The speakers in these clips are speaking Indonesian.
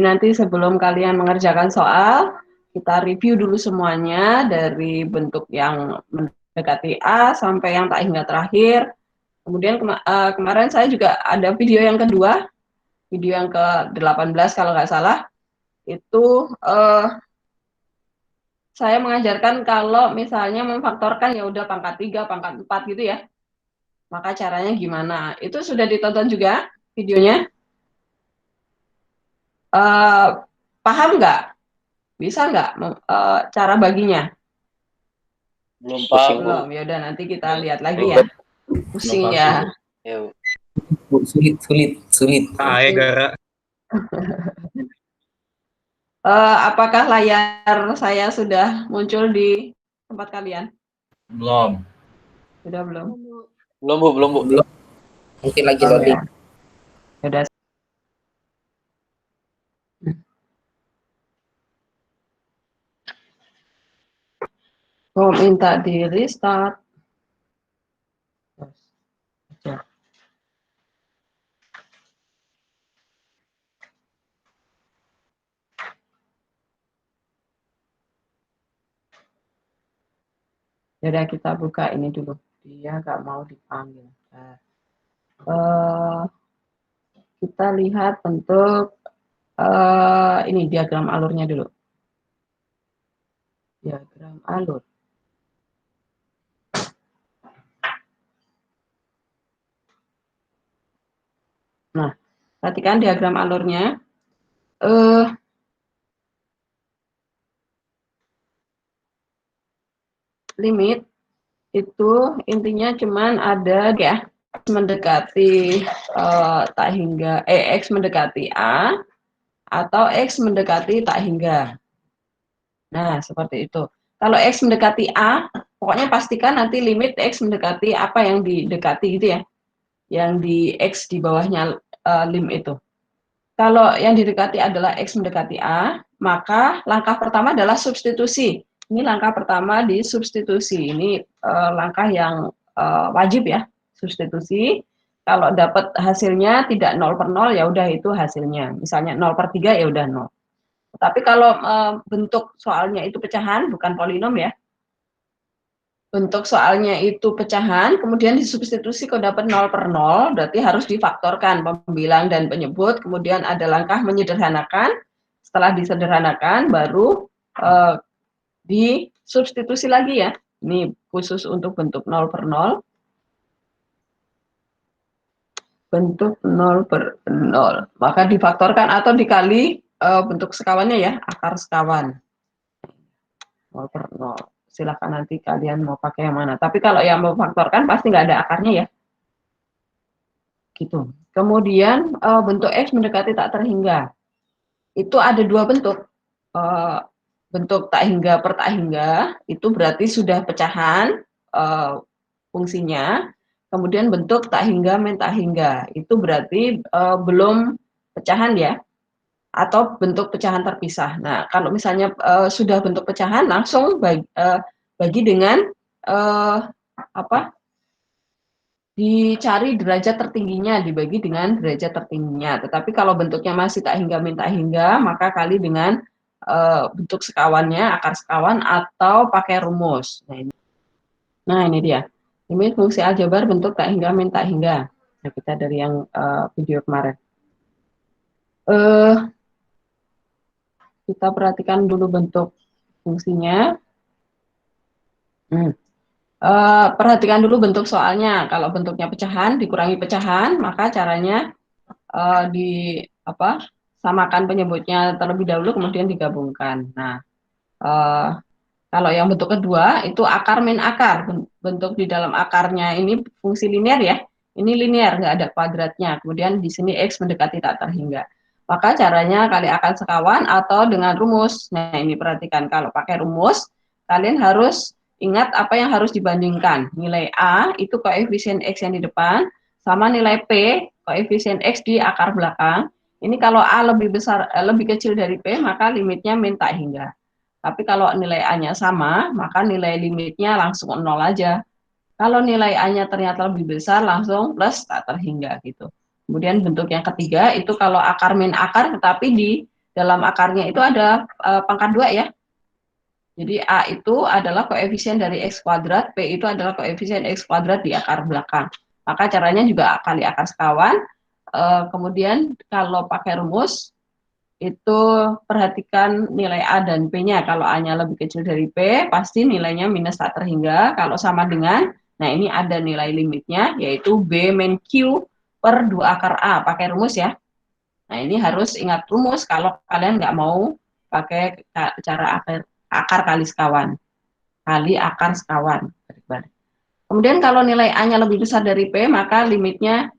nanti sebelum kalian mengerjakan soal, kita review dulu semuanya dari bentuk yang mendekati A sampai yang tak hingga terakhir. Kemudian kemarin saya juga ada video yang kedua, video yang ke-18 kalau nggak salah, itu saya mengajarkan kalau misalnya memfaktorkan ya udah pangkat 3, pangkat 4 gitu ya. Maka caranya gimana? Itu sudah ditonton juga videonya? Paham nggak? Bisa nggak cara baginya? Belum paham. Belum, ya udah nanti kita lihat lagi ya. Pusing ya. Sulit. Gara. Apakah layar saya sudah muncul di tempat kalian? Belum. Sudah belum? Belum, Bu. Mungkin lagi loading. Ya udah. Mau minta di restart. Ya udah kita buka ini dulu. Dia nggak mau dipanggil. Kita lihat bentuk ini diagram alurnya dulu. Diagram alur. Nah, perhatikan diagram alurnya. Limit itu intinya cuman ada ya mendekati tak hingga x mendekati a atau x mendekati tak hingga. Nah, seperti itu. Kalau x mendekati a, pokoknya pastikan nanti limit x mendekati apa yang didekati gitu ya. Yang di x di bawahnya lim itu. Kalau yang didekati adalah x mendekati a, maka langkah pertama adalah substitusi. Ini langkah pertama di substitusi. Ini langkah yang wajib ya, substitusi. Kalau dapat hasilnya tidak 0/0 ya udah itu hasilnya. Misalnya 0/3 ya udah 0. Tapi kalau bentuk soalnya itu pecahan, bukan polinom ya. Bentuk soalnya itu pecahan, kemudian disubstitusi kalau dapat 0/0, berarti harus difaktorkan pembilang dan penyebut, kemudian ada langkah menyederhanakan, setelah disederhanakan baru disubstitusi lagi ya. Ini khusus untuk bentuk 0/0. Bentuk 0/0. Maka difaktorkan atau dikali bentuk sekawannya ya, akar sekawan. 0/0. Silahkan nanti kalian mau pakai yang mana. Tapi kalau yang mau faktorkan pasti nggak ada akarnya ya. Gitu. Kemudian bentuk X mendekati tak terhingga. Itu ada dua bentuk. Bentuk tak hingga per tak hingga, itu berarti sudah pecahan fungsinya. Kemudian bentuk tak hingga men tak hingga, itu berarti belum pecahan ya. Atau bentuk pecahan terpisah. Nah, kalau misalnya sudah bentuk pecahan, langsung bagi dengan dicari derajat tertingginya, dibagi dengan derajat tertingginya. Tetapi kalau bentuknya masih tak hingga min tak hingga, maka kali dengan bentuk sekawannya, akar sekawan, atau pakai rumus. Nah ini dia. Limit fungsi aljabar bentuk tak hingga min tak hingga. Nah, kita dari yang video kemarin. Kita perhatikan dulu bentuk fungsinya. Perhatikan dulu bentuk soalnya. Kalau bentuknya pecahan, dikurangi pecahan, maka caranya samakan penyebutnya terlebih dahulu, kemudian digabungkan. Nah, kalau yang bentuk kedua itu akar min akar. Bentuk di dalam akarnya ini fungsi linear ya. Ini linear, nggak ada kuadratnya. Kemudian di sini X mendekati tak terhingga. Maka caranya kali akar sekawan atau dengan rumus. Nah ini perhatikan, kalau pakai rumus, kalian harus ingat apa yang harus dibandingkan. Nilai A itu koefisien X yang di depan, sama nilai P, koefisien X di akar belakang. Ini kalau A lebih besar, lebih kecil dari P, maka limitnya min tak hingga. Tapi kalau nilai A-nya sama, maka nilai limitnya langsung 0 aja. Kalau nilai A-nya ternyata lebih besar, langsung plus tak terhingga gitu. Kemudian bentuk yang ketiga itu kalau akar min akar tetapi dalam akarnya itu ada pangkat 2 ya. Jadi A itu adalah koefisien dari X kuadrat, P itu adalah koefisien X kuadrat di akar belakang. Maka caranya juga kali akar sekawan. Kemudian kalau pakai rumus, itu perhatikan nilai A dan P-nya. Kalau A-nya lebih kecil dari P, pasti nilainya minus tak terhingga. Kalau sama dengan, nah ini ada nilai limitnya, yaitu B min Q per 2 akar A. Pakai rumus ya. Nah ini harus ingat rumus kalau kalian nggak mau pakai cara akar kali sekawan. Kali akar sekawan. Kemudian kalau nilai A-nya lebih besar dari P, maka limitnya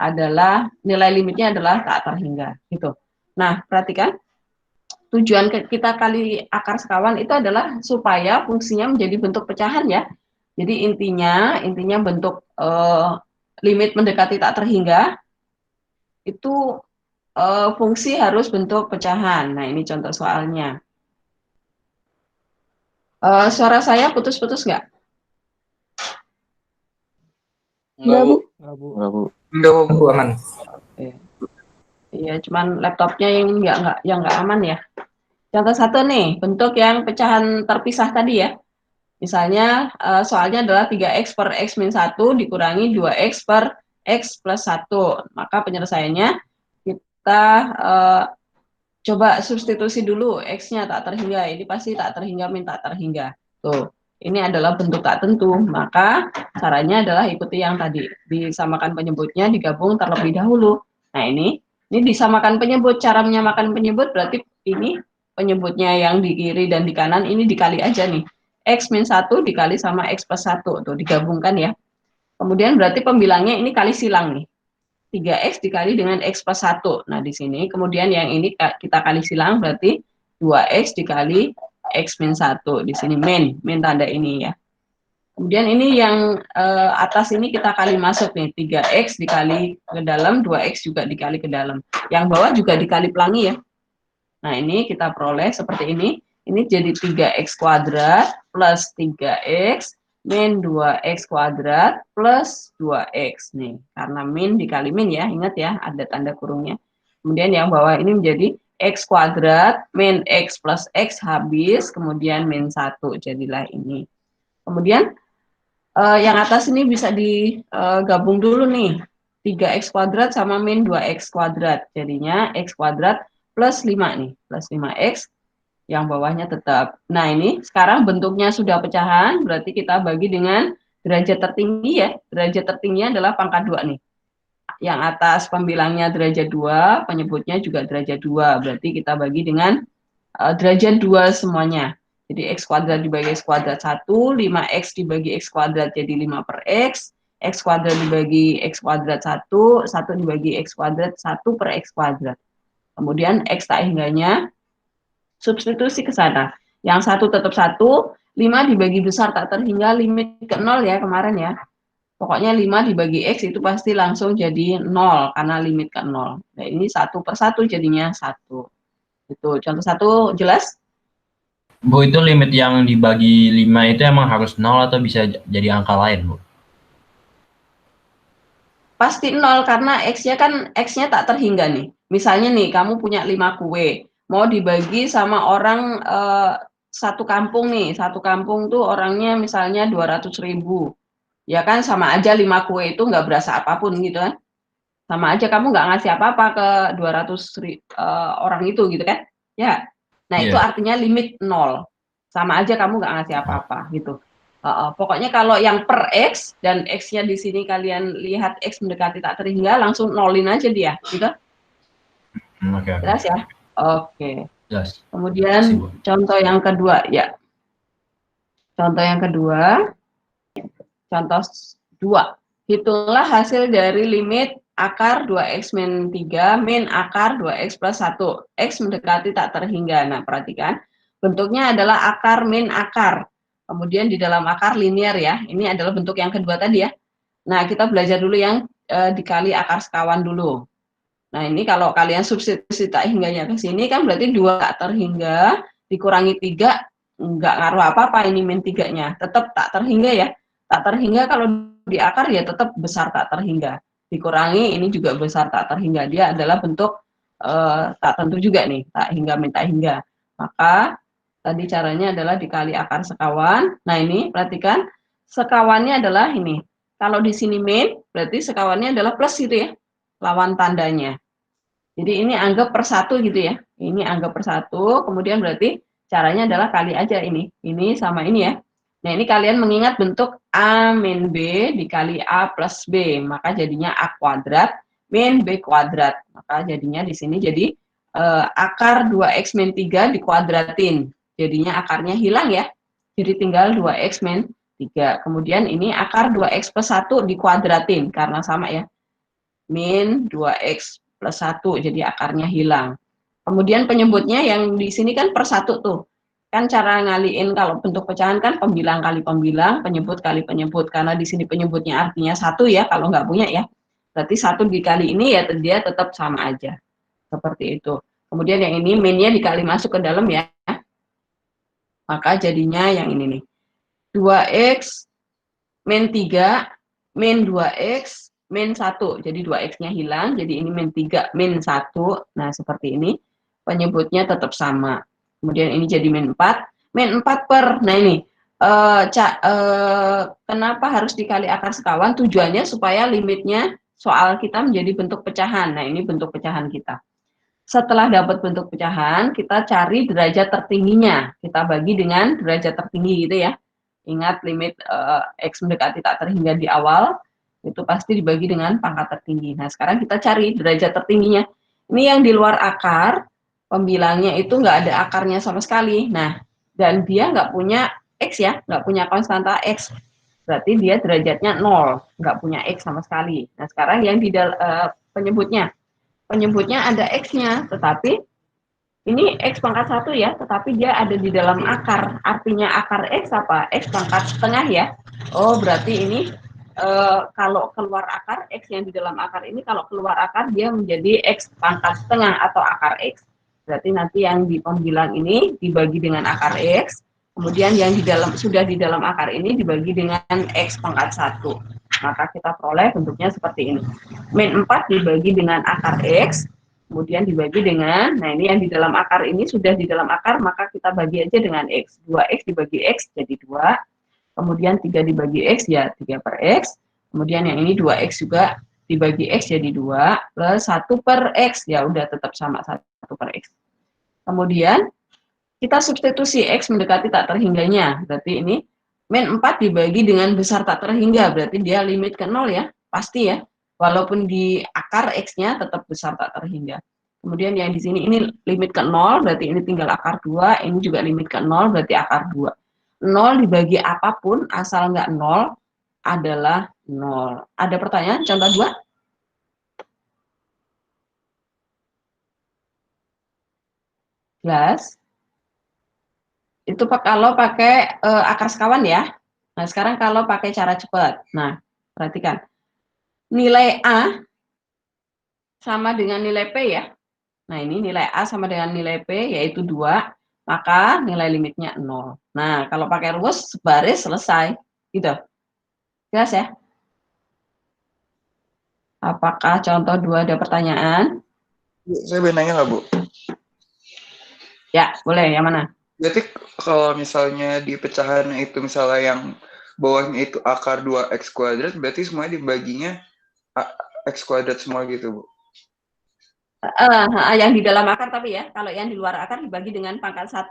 adalah, nilai limitnya adalah tak terhingga. Gitu. Nah, perhatikan, tujuan kita kali akar sekawan itu adalah supaya fungsinya menjadi bentuk pecahan ya. Jadi intinya bentuk limit mendekati tak terhingga, itu fungsi harus bentuk pecahan. Nah, ini contoh soalnya. Suara saya putus-putus nggak? Enggak, Bu. Enggak, Bu, aman. Iya, cuman laptopnya yang nggak aman ya. Contoh satu nih, bentuk yang pecahan terpisah tadi ya. Misalnya soalnya adalah 3x per x min 1 dikurangi 2x per x plus 1. Maka penyelesaiannya kita coba substitusi dulu x-nya tak terhingga. Ini pasti tak terhingga min tak terhingga. Tuh, ini adalah bentuk tak tentu. Maka caranya adalah ikuti yang tadi. Disamakan penyebutnya, digabung terlebih dahulu. Nah ini disamakan penyebut. Cara menyamakan penyebut berarti ini penyebutnya yang di kiri dan di kanan ini dikali aja nih. X min 1 dikali sama X plus 1. Tuh, digabungkan ya. Kemudian berarti pembilangnya ini kali silang nih. 3X dikali dengan X plus 1. Nah, di sini. Kemudian yang ini kita kali silang berarti 2X dikali X min 1. Di sini min tanda ini ya. Kemudian ini yang atas ini kita kali masuk nih. 3X dikali ke dalam, 2X juga dikali ke dalam. Yang bawah juga dikali pelangi ya. Nah, ini kita peroleh seperti ini. Ini jadi 3x kuadrat plus 3x min 2x kuadrat plus 2x nih. Karena min dikali min ya, ingat ya, ada tanda kurungnya. Kemudian yang bawah ini menjadi x kuadrat min x plus x habis, kemudian min 1, jadilah ini. Kemudian yang atas ini bisa digabung dulu nih. 3x kuadrat sama min 2x kuadrat. Jadinya x kuadrat plus 5 nih, plus 5x, yang bawahnya tetap. Nah ini sekarang bentuknya sudah pecahan, berarti kita bagi dengan derajat tertinggi ya. Derajat tertingginya adalah pangkat 2 nih. Yang atas pembilangnya derajat 2, penyebutnya juga derajat 2, berarti kita bagi dengan derajat 2 semuanya. Jadi x kuadrat dibagi x kuadrat 1, 5x dibagi x kuadrat jadi 5 per x kuadrat dibagi x kuadrat 1, 1 dibagi x kuadrat 1 per x kuadrat. Kemudian x tak hingganya, substitusi ke sana. Yang 1 tetap 1, 5 dibagi besar tak terhingga, limit ke 0 ya kemarin ya. Pokoknya 5 dibagi X itu pasti langsung jadi 0, karena limit ke 0. Nah ini 1 per 1 jadinya 1. Itu contoh 1 jelas? Bu, itu limit yang dibagi 5 itu emang harus 0 atau bisa jadi angka lain, Bu? Pasti 0, karena X-nya kan X-nya tak terhingga nih. Misalnya nih, kamu punya 5 kue, mau dibagi sama orang satu kampung nih. Satu kampung tuh orangnya misalnya 200.000. Ya kan sama aja 5 kue itu nggak berasa apapun gitu kan. Sama aja kamu nggak ngasih apa-apa ke 200 orang itu gitu kan. Ya. Nah, itu artinya limit 0. Sama aja kamu nggak ngasih apa-apa gitu. Pokoknya kalau yang per X dan X-nya di sini kalian lihat X mendekati tak terhingga, langsung nolin aja dia, gitu. Jelas ya? Oke. Jelas. Kemudian contoh yang kedua, ya. Contoh yang kedua, contoh 2. Hitunglah hasil dari limit akar 2x min 3 min akar 2x plus 1. X mendekati tak terhingga. Nah, perhatikan. Bentuknya adalah akar min akar. Kemudian di dalam akar linear ya. Ini adalah bentuk yang kedua tadi ya. Nah, kita belajar dulu yang dikali akar sekawan dulu. Nah, ini kalau kalian substitusi tak hingganya ke sini kan berarti 2 tak terhingga dikurangi 3, enggak ngaruh apa-apa ini min 3-nya. Tetap tak terhingga ya. Tak terhingga kalau di akar ya tetap besar tak terhingga. Dikurangi ini juga besar tak terhingga. Dia adalah bentuk tak tentu juga nih, tak hingga min tak hingga. Maka tadi caranya adalah dikali akar sekawan. Nah ini perhatikan, sekawannya adalah ini. Kalau di sini min, berarti sekawannya adalah plus gitu ya, lawan tandanya. Jadi ini anggap per satu gitu ya. Ini anggap per satu, kemudian berarti caranya adalah kali aja ini sama ini ya. Nah ini kalian mengingat bentuk A min B dikali A plus B, maka jadinya A kuadrat min B kuadrat. Maka jadinya di sini jadi akar 2x min 3 dikuadratin. Jadinya akarnya hilang ya. Jadi tinggal 2x min 3. Kemudian ini akar 2x plus 1 dikuadratin karena sama ya. Min 2x plus 1, jadi akarnya hilang. Kemudian penyebutnya yang di sini kan per 1 tuh. Kan cara ngaliin kalau bentuk pecahan kan pembilang kali pembilang, penyebut kali penyebut. Karena di sini penyebutnya artinya 1 ya, kalau nggak punya ya. Berarti 1 dikali ini ya dia tetap sama aja. Seperti itu. Kemudian yang ini minnya dikali masuk ke dalam ya. Maka jadinya yang ini nih. 2x min 3 min 2x min 1. Jadi 2x-nya hilang, jadi ini min 3 min 1. Nah, seperti ini. Penyebutnya tetap sama. Kemudian ini jadi min 4. Min 4 per, nah ini. Kenapa harus dikali akar sekawan? Tujuannya supaya limitnya soal kita menjadi bentuk pecahan. Nah, ini bentuk pecahan kita. Setelah dapat bentuk pecahan, kita cari derajat tertingginya. Kita bagi dengan derajat tertinggi gitu ya. Ingat limit X mendekati tak terhingga di awal, itu pasti dibagi dengan pangkat tertinggi. Nah, sekarang kita cari derajat tertingginya. Ini yang di luar akar, pembilangnya itu nggak ada akarnya sama sekali. Nah, dan dia nggak punya X ya, nggak punya konstanta X. Berarti dia derajatnya 0, nggak punya X sama sekali. Nah, sekarang yang di penyebutnya. Penyebutnya ada X-nya, tetapi ini X pangkat 1 ya, tetapi dia ada di dalam akar. Artinya akar X apa? X pangkat setengah ya. Oh, berarti ini kalau keluar akar, X yang di dalam akar ini kalau keluar akar dia menjadi X pangkat setengah atau akar X. Berarti nanti yang di pembilang ini dibagi dengan akar X, kemudian yang sudah di dalam akar ini dibagi dengan X pangkat 1. Maka kita peroleh bentuknya seperti ini. Min 4 dibagi dengan akar X, kemudian dibagi dengan, nah ini yang di dalam akar ini sudah di dalam akar, maka kita bagi aja dengan X. 2X dibagi X jadi 2, kemudian 3 dibagi X ya 3 per X, kemudian yang ini 2X juga dibagi X jadi 2, plus 1 per X, ya udah tetap sama 1 per X. Kemudian kita substitusi X mendekati tak terhingganya, berarti ini min 4 dibagi dengan besar tak terhingga, berarti dia limit ke 0 ya, pasti ya. Walaupun di akar X-nya tetap besar tak terhingga. Kemudian yang di sini ini limit ke 0, berarti ini tinggal akar 2, ini juga limit ke 0, berarti akar 2. 0 dibagi apapun, asal nggak 0, adalah 0. Ada pertanyaan? Contoh 2? Jelas? Itu kalau pakai akar sekawan ya. Nah, sekarang kalau pakai cara cepat. Nah, perhatikan. Nilai A sama dengan nilai P ya. Nah, ini nilai A sama dengan nilai P, yaitu 2, maka nilai limitnya 0. Nah, kalau pakai rumus, sebaris selesai. Gitu. Jelas ya? Apakah contoh 2 ada pertanyaan? Saya boleh nanya nggak, Bu? Ya, boleh. Yang mana? Berarti kalau misalnya di pecahan itu misalnya yang bawahnya itu akar 2x kuadrat, berarti semuanya dibaginya x kuadrat semua gitu, Bu? Yang di dalam akar tapi ya, kalau yang di luar akar dibagi dengan pangkat 1.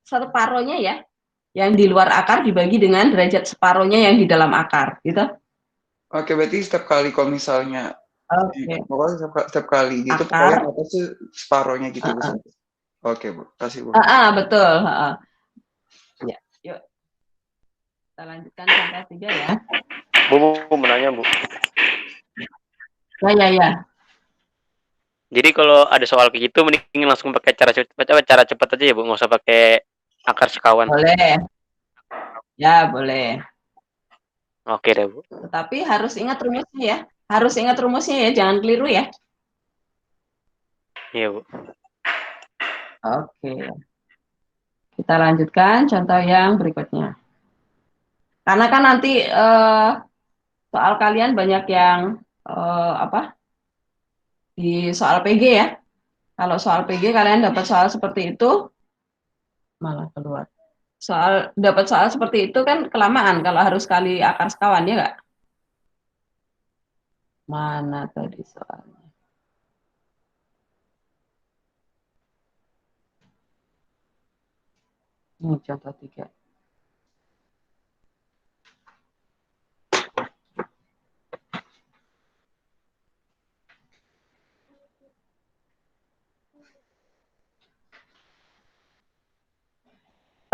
Separohnya ya. Yang di luar akar dibagi dengan derajat separohnya yang di dalam akar, gitu. Oke, berarti setiap kali kalau misalnya pokoknya setiap kali gitu pokoknya apa sih separohnya gitu, Bu? Oke, Bu. Kasih, Bu. Betul. Ya, yuk. Kita lanjutkan contoh 3 ya. Bu, menanya, Bu. Ya. Jadi kalau ada soal kayak gitu mending langsung pakai cara cepat aja ya, Bu, nggak usah pakai akar sekawan. Boleh. Ya, boleh. Oke deh, Bu. Tetapi harus ingat rumusnya ya. Harus ingat rumusnya ya, jangan keliru ya. Iya, Bu. Oke. Kita lanjutkan contoh yang berikutnya. Karena kan nanti soal kalian banyak yang di soal PG ya. Kalau soal PG kalian dapat soal seperti itu, malah keluar. Dapat soal seperti itu kan kelamaan kalau harus kali akar sekawan, ya nggak? Mana tadi soalnya? Ini contoh 3.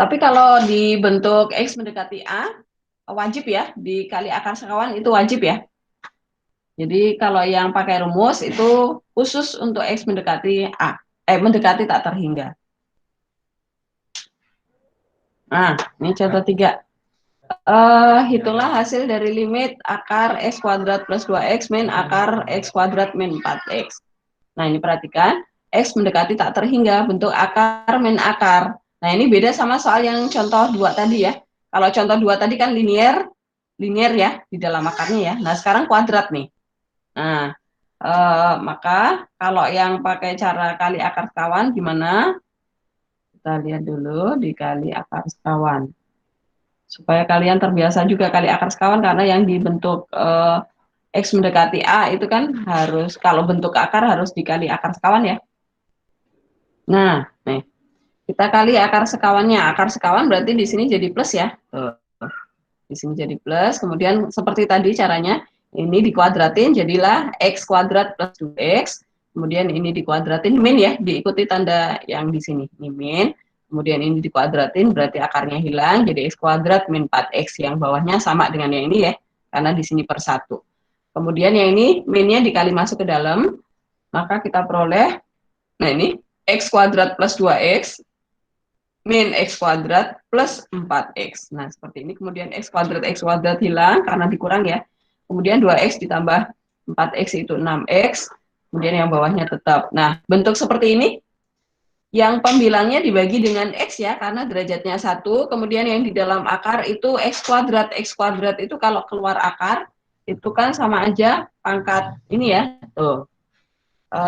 Tapi kalau di bentuk X mendekati A, wajib ya, dikali akar sekawan itu wajib ya. Jadi kalau yang pakai rumus itu khusus untuk X mendekati A, mendekati tak terhingga. Nah, ini contoh 3. Hitunglah hasil dari limit akar X kuadrat plus 2X min akar X kuadrat min 4X. Nah, ini perhatikan, X mendekati tak terhingga, bentuk akar min akar. Nah, ini beda sama soal yang contoh 2 tadi ya. Kalau contoh 2 tadi kan linear ya, di dalam akarnya ya. Nah, sekarang kuadrat nih. Nah, maka kalau yang pakai cara kali akar sekawan gimana? Kita lihat dulu dikali akar sekawan. Supaya kalian terbiasa juga kali akar sekawan, karena yang dibentuk X mendekati A itu kan harus, kalau bentuk akar harus dikali akar sekawan ya. Nah, nih, kita kali akar sekawannya. Akar sekawan berarti di sini jadi plus ya. Tuh. Di sini jadi plus, kemudian seperti tadi caranya, ini dikuadratin jadilah X kuadrat plus 2X, kemudian ini dikuadratin min ya, diikuti tanda yang di sini, ini min, kemudian ini dikuadratin berarti akarnya hilang, jadi X kuadrat min 4X, yang bawahnya sama dengan yang ini ya, karena di sini per 1. Kemudian yang ini minnya dikali masuk ke dalam, maka kita peroleh, nah ini X kuadrat plus 2X min X kuadrat plus 4X. Nah, seperti ini. Kemudian X kuadrat hilang karena dikurang ya. Kemudian 2X ditambah 4X itu 6X. Kemudian yang bawahnya tetap. Nah, bentuk seperti ini, yang pembilangnya dibagi dengan X ya, karena derajatnya 1. Kemudian yang di dalam akar itu X kuadrat. X kuadrat itu kalau keluar akar, itu kan sama aja pangkat ini ya. Tuh.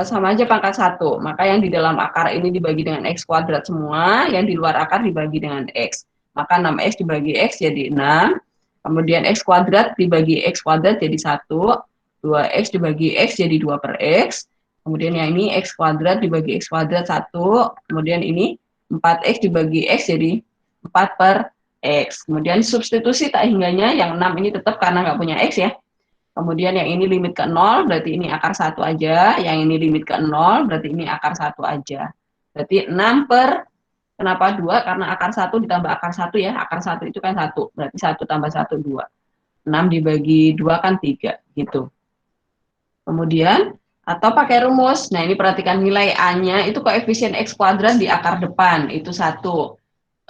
Sama aja pangkat 1. Maka yang di dalam akar ini dibagi dengan X kuadrat semua, yang di luar akar dibagi dengan X. Maka 6X dibagi X jadi 6, kemudian X kuadrat dibagi X kuadrat jadi 1, 2X dibagi X jadi 2 per X, kemudian yang ini X kuadrat dibagi X kuadrat 1, kemudian ini 4X dibagi X jadi 4 per X. Kemudian substitusi tak hingganya, yang 6 ini tetap karena nggak punya X ya. Kemudian yang ini limit ke 0, berarti ini akar 1 aja. Yang ini limit ke 0, berarti ini akar 1 aja. Berarti 6 per, kenapa 2? Karena akar 1 ditambah akar 1 ya. Akar 1 itu kan 1, berarti 1 tambah 1, 2. 6 dibagi 2 kan 3, gitu. Kemudian, atau pakai rumus. Nah, ini perhatikan nilai A-nya, itu koefisien X kuadrat di akar depan, itu 1.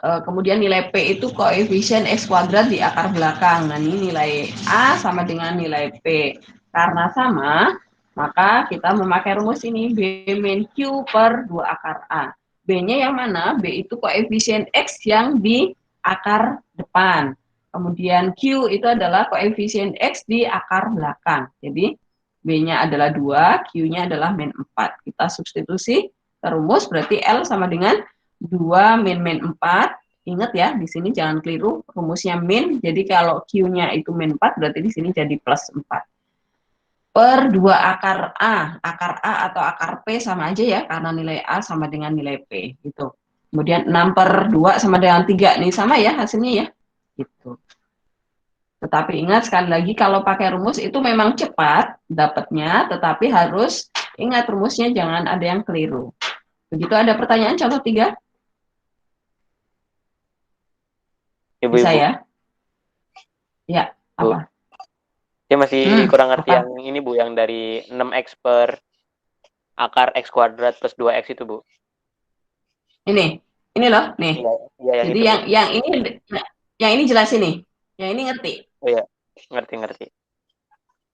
Kemudian nilai P itu koefisien X kuadrat di akar belakang. Nah, ini nilai A sama dengan nilai P. Karena sama, maka kita memakai rumus ini, B min Q per 2 akar A. B-nya yang mana? B itu koefisien X yang di akar depan. Kemudian Q itu adalah koefisien X di akar belakang. Jadi, B-nya adalah 2, Q-nya adalah min 4. Kita substitusi ke rumus, berarti L sama dengan 2 min 4, ingat ya, di sini jangan keliru, rumusnya min, jadi kalau Q-nya itu min 4, berarti di sini jadi plus 4. Per 2 akar A atau akar P sama aja ya, karena nilai A sama dengan nilai P, gitu. Kemudian 6 per 2 sama dengan 3, nih sama ya hasilnya ya, gitu. Tetapi ingat sekali lagi, kalau pakai rumus itu memang cepat dapatnya, tetapi harus ingat rumusnya jangan ada yang keliru. Begitu. Ada pertanyaan contoh 3? Ibu-ibu. Bisa ya? Ya, Bu. apa? Saya masih kurang ngerti apa? yang ini Bu, yang dari 6X per akar X kuadrat plus 2X itu Bu. Ini loh, nih. Ya, jadi itu, yang ini jelas ini. Yang ini ngerti? Oh iya, ngerti.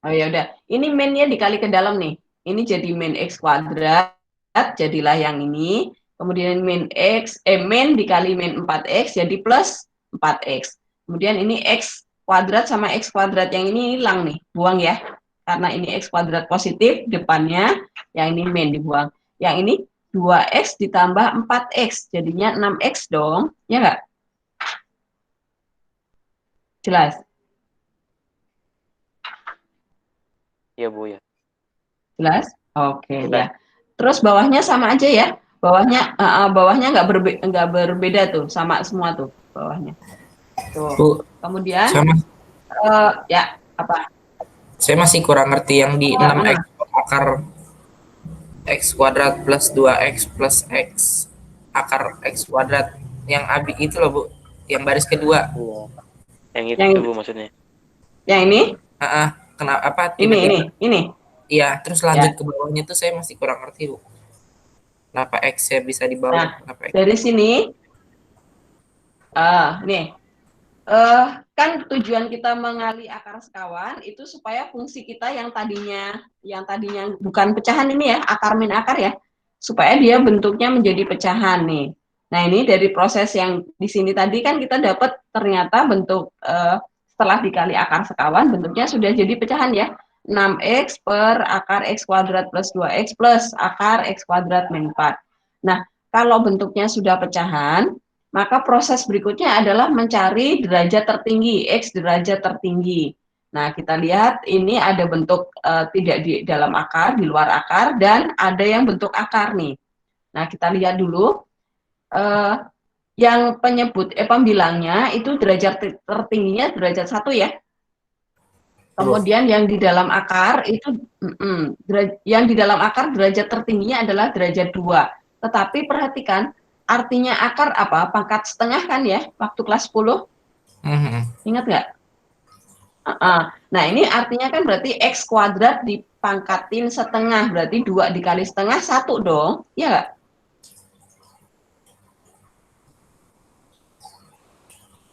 Oh ya udah. Ini min-nya dikali ke dalam nih. Ini jadi min X kuadrat, jadilah yang ini. Kemudian min dikali min 4X jadi plus 4X. Kemudian ini X kuadrat sama X kuadrat yang ini hilang nih, buang ya. Karena ini X kuadrat positif depannya, yang ini min dibuang. Yang ini 2x ditambah 4x, jadinya 6x dong, ya nggak? Jelas? Iya Bu ya. Jelas? Oke, Jelas. ya. Terus bawahnya sama aja ya. Bawahnya nggak berbeda tuh, sama semua tuh bawahnya. Tuh. Bu, Kemudian saya, ya apa? saya masih kurang ngerti yang di 6x akar x kuadrat plus 2x plus x akar x kuadrat. Yang abi itu loh Bu, yang baris kedua. Iya. Yang itu Yang- Bu maksudnya. Yang ini? Kenapa apa Ini. Iya, terus lanjut ke bawahnya tuh saya masih kurang ngerti, Bu. Kenapa X-nya bisa di bawah? Nah, Kenapa X? dari sini, kan tujuan kita mengali akar sekawan itu supaya fungsi kita yang tadinya bukan pecahan ini ya, akar min akar ya, supaya dia bentuknya menjadi pecahan nih. Nah ini dari proses yang di sini tadi kan kita dapat ternyata bentuk setelah dikali akar sekawan bentuknya sudah jadi pecahan ya. 6x per akar x kuadrat plus 2x plus akar x kuadrat min 4. Nah, kalau bentuknya sudah pecahan, maka proses berikutnya adalah mencari derajat tertinggi, x derajat tertinggi. Nah, kita lihat ini ada bentuk tidak di dalam akar, di luar akar, dan ada yang bentuk akar nih. Nah, kita lihat dulu. Yang pembilangnya itu derajat tertingginya derajat 1 ya. Kemudian yang di dalam akar itu yang di dalam akar derajat tertingginya adalah derajat 2. Tetapi perhatikan artinya akar apa? Pangkat setengah kan ya waktu kelas 10? Ingat nggak? Nah ini artinya kan berarti x kuadrat dipangkatin setengah, berarti 2 dikali setengah 1 dong, ya nggak?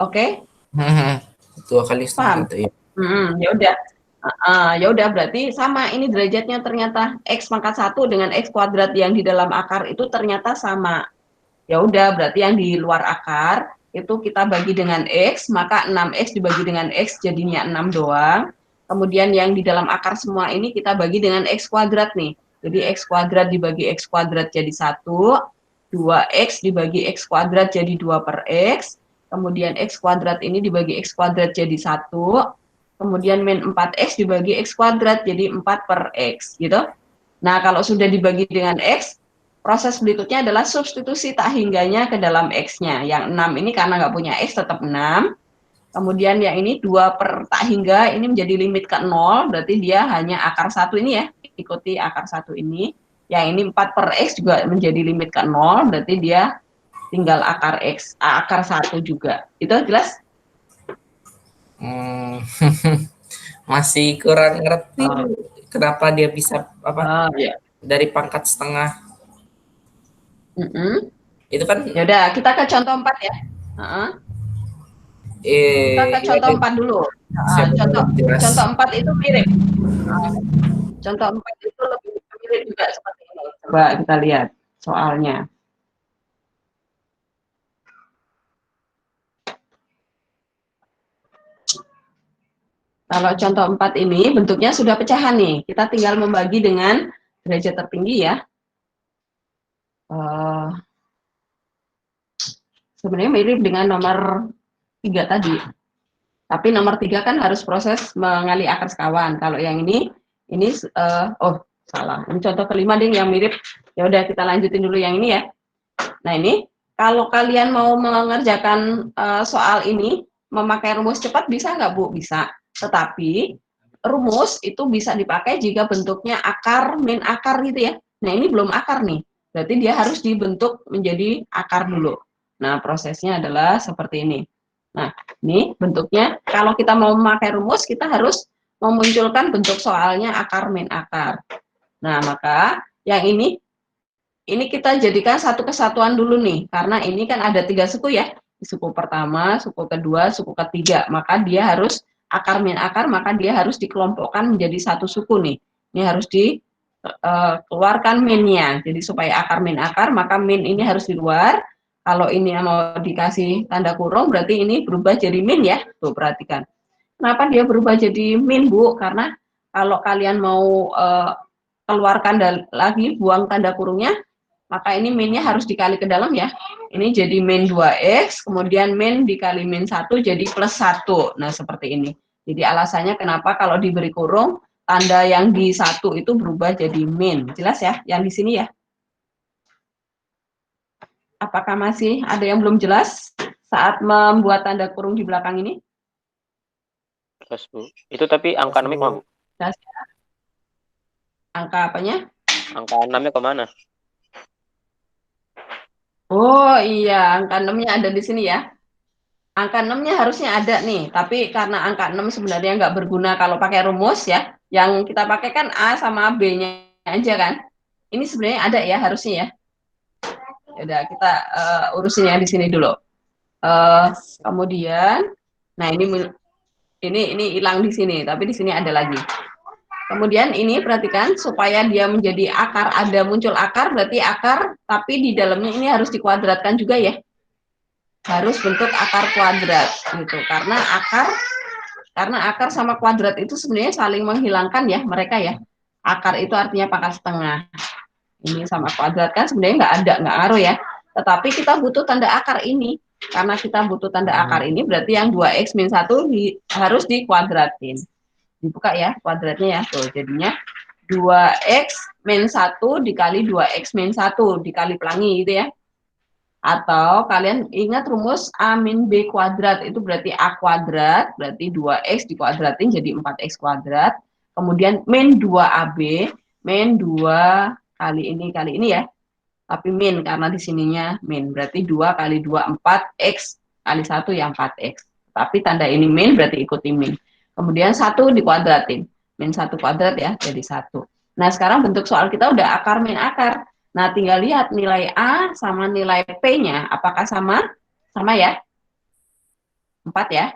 Oke? 2 kali setengah itu ya. Ya udah. Ya udah berarti sama ini derajatnya ternyata x pangkat 1 dengan x kuadrat yang di dalam akar itu ternyata sama. Ya udah berarti yang di luar akar itu kita bagi dengan x, maka 6x dibagi dengan x jadinya 6 doang. Kemudian yang di dalam akar semua ini kita bagi dengan x kuadrat nih. Jadi x kuadrat dibagi x kuadrat jadi 1, 2x dibagi x kuadrat jadi 2 per x. Kemudian x kuadrat ini dibagi x kuadrat jadi 1. Kemudian min 4x dibagi x kuadrat jadi 4 per x gitu. Nah kalau sudah dibagi dengan x, proses berikutnya adalah substitusi tak hingganya ke dalam x-nya. Yang 6 ini karena nggak punya x tetap 6. Kemudian yang ini 2 per tak hingga ini menjadi limit ke 0, berarti dia hanya akar 1 ini ya, ikuti akar 1 ini. Yang ini 4 per x juga menjadi limit ke 0, berarti dia tinggal akar x, akar 1 juga. Itu jelas? Masih kurang ngerti kenapa dia bisa Ya. dari pangkat setengah. Itu kan Ya udah kita ke contoh 4 ya. Kita ke contoh 4 dulu. Contoh 4 itu mirip. Contoh 4 itu lebih mirip juga seperti ini. Coba kita lihat soalnya. Kalau contoh 4 ini bentuknya sudah pecahan nih. Kita tinggal membagi dengan derajat tertinggi ya. Sebenarnya mirip dengan nomor 3 tadi. Tapi nomor 3 kan harus proses mengali akar sekawan. Kalau yang ini salah. Ini contoh kelima deh yang mirip. Ya udah kita lanjutin dulu yang ini ya. Nah ini kalau kalian mau mengerjakan soal ini memakai rumus cepat bisa nggak Bu? Bisa. Tetapi rumus itu bisa dipakai jika bentuknya akar min akar gitu ya. Nah ini belum akar nih. Berarti dia harus dibentuk menjadi akar dulu. Nah prosesnya adalah seperti ini. Nah ini bentuknya kalau kita mau memakai rumus kita harus memunculkan bentuk soalnya akar min akar. Nah maka yang ini kita jadikan satu kesatuan dulu nih, karena ini kan ada 3 suku ya, suku pertama, suku kedua, suku ketiga, maka dia harus akar min akar, maka dia harus dikelompokkan menjadi satu suku nih. Ini harus dikeluarkan minnya, jadi supaya akar min akar, maka min ini harus di luar. Kalau ini mau dikasih tanda kurung, berarti ini berubah jadi min ya. Tuh perhatikan. Kenapa dia berubah jadi min Bu? Karena kalau kalian mau keluarkan lagi, buang tanda kurungnya, maka ini min-nya harus dikali ke dalam ya. Ini jadi min 2x, kemudian min dikali min 1 jadi plus 1. Nah, seperti ini. Jadi alasannya kenapa kalau diberi kurung, tanda yang di 1 itu berubah jadi min. Jelas ya, yang di sini ya. Apakah masih ada yang belum jelas saat membuat tanda kurung di belakang ini? Jelas, Bu. Itu tapi angka 6-nya kemana, Bu? Jelas ya? Angka apanya? Angka 6-nya kemana? Oh iya, angka 6-nya ada di sini ya. Angka 6-nya harusnya ada nih, tapi karena angka 6 sebenarnya nggak berguna kalau pakai rumus ya. Yang kita pakai kan A sama B-nya aja kan. Ini sebenarnya ada ya harusnya ya. Udah kita urusin yang di sini dulu. Kemudian, nah ini hilang di sini, tapi di sini ada lagi. Kemudian ini perhatikan supaya dia menjadi akar, ada muncul akar berarti akar, tapi di dalamnya ini harus dikuadratkan juga ya. Harus bentuk akar kuadrat gitu. Karena akar sama kuadrat itu sebenarnya saling menghilangkan ya mereka ya. Akar itu artinya pangkat setengah. Ini sama kuadrat kan sebenarnya nggak ngaruh ya. Tetapi kita butuh tanda akar ini. Karena kita butuh tanda akar ini berarti yang 2x min 1 harus dikuadratin. Dibuka ya kuadratnya ya. Tuh, jadinya 2x min 1 dikali 2x min 1 dikali pelangi gitu ya. Atau kalian ingat rumus A min B kuadrat itu berarti A kuadrat, berarti 2x dikuadratin jadi 4x kuadrat. Kemudian min 2AB, min 2 kali ini ya. Tapi min karena di sininya min, berarti 2 kali 2 4x kali 1 yang 4x. Tapi tanda ini min berarti ikuti min. Kemudian 1 dikuadratin. Min 1 kuadrat ya, jadi 1. Nah, sekarang bentuk soal kita udah akar min akar. Nah, tinggal lihat nilai A sama nilai P-nya. Apakah sama? Sama ya? 4 ya?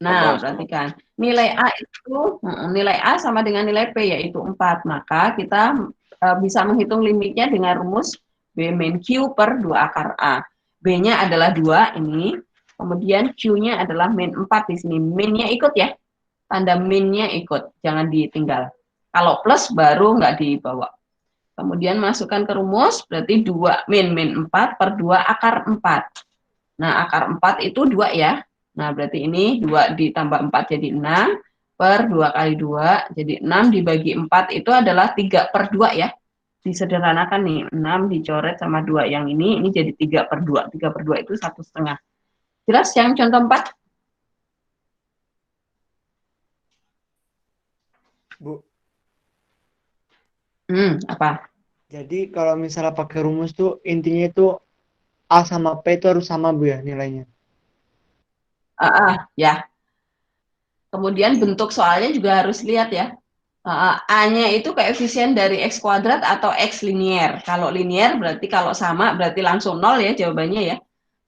Nah, perhatikan. Nilai A sama dengan nilai P, yaitu 4. Maka kita bisa menghitung limitnya dengan rumus B min Q per 2 akar A. B-nya adalah 2 ini. Kemudian Q-nya adalah min 4 di sini. Min-nya ikut ya. Tanda min-nya ikut. Jangan ditinggal. Kalau plus baru nggak dibawa. Kemudian masukkan ke rumus, berarti 2 min 4 per 2 akar 4. Nah, akar 4 itu 2 ya. Nah, berarti ini 2 ditambah 4 jadi 6, per 2 kali 2, jadi 6 dibagi 4 itu adalah 3 per 2 ya. Disederhanakan nih, 6 dicoret sama 2 yang ini jadi 3 per 2. 3 per 2 itu 1,5. Jelas yang contoh 4? Bu. Apa? Jadi kalau misalnya pakai rumus tuh intinya itu A sama P itu harus sama Bu ya nilainya. Ya. Kemudian bentuk soalnya juga harus lihat ya. A-nya itu koefisien dari X kuadrat atau X linier. Kalau linier berarti kalau sama berarti langsung 0 ya jawabannya ya.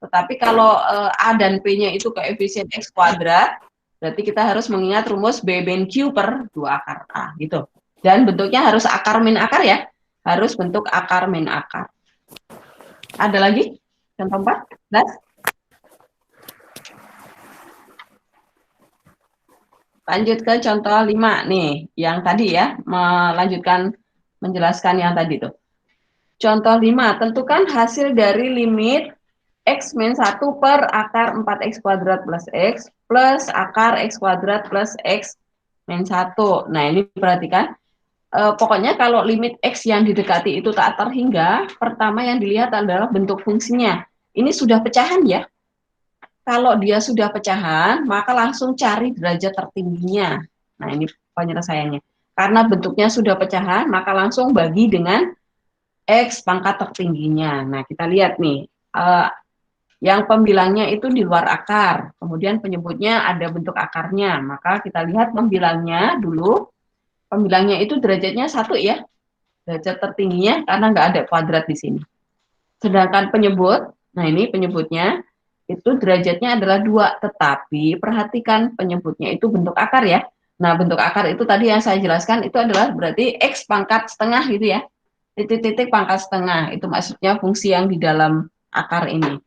Tetapi kalau A dan P-nya itu koefisien X kuadrat, berarti kita harus mengingat rumus B min Q per 2 akar A gitu. Dan bentuknya harus akar min akar ya. Harus bentuk akar min akar. Ada lagi? Contoh 4? Lanjut ke contoh 5 nih, yang tadi ya, menjelaskan yang tadi tuh. Contoh 5, tentukan hasil dari limit X min 1 per akar 4X kuadrat plus X plus akar X kuadrat plus X min 1. Nah, ini perhatikan. Pokoknya kalau limit X yang didekati itu tak terhingga, pertama yang dilihat adalah bentuk fungsinya. Ini sudah pecahan ya. Kalau dia sudah pecahan, maka langsung cari derajat tertingginya. Nah, ini penyelesaiannya. Karena bentuknya sudah pecahan, maka langsung bagi dengan X pangkat tertingginya. Nah, kita lihat nih. Yang pembilangnya itu di luar akar. Kemudian penyebutnya ada bentuk akarnya. Maka kita lihat pembilangnya dulu. Pembilangnya itu derajatnya 1 ya. Derajat tertingginya karena nggak ada kuadrat di sini. Sedangkan penyebut, nah ini penyebutnya, itu derajatnya adalah 2, tetapi perhatikan penyebutnya itu bentuk akar ya. Nah, bentuk akar itu tadi yang saya jelaskan itu adalah berarti X pangkat setengah gitu ya. Titik-titik pangkat setengah, itu maksudnya fungsi yang di dalam akar ini.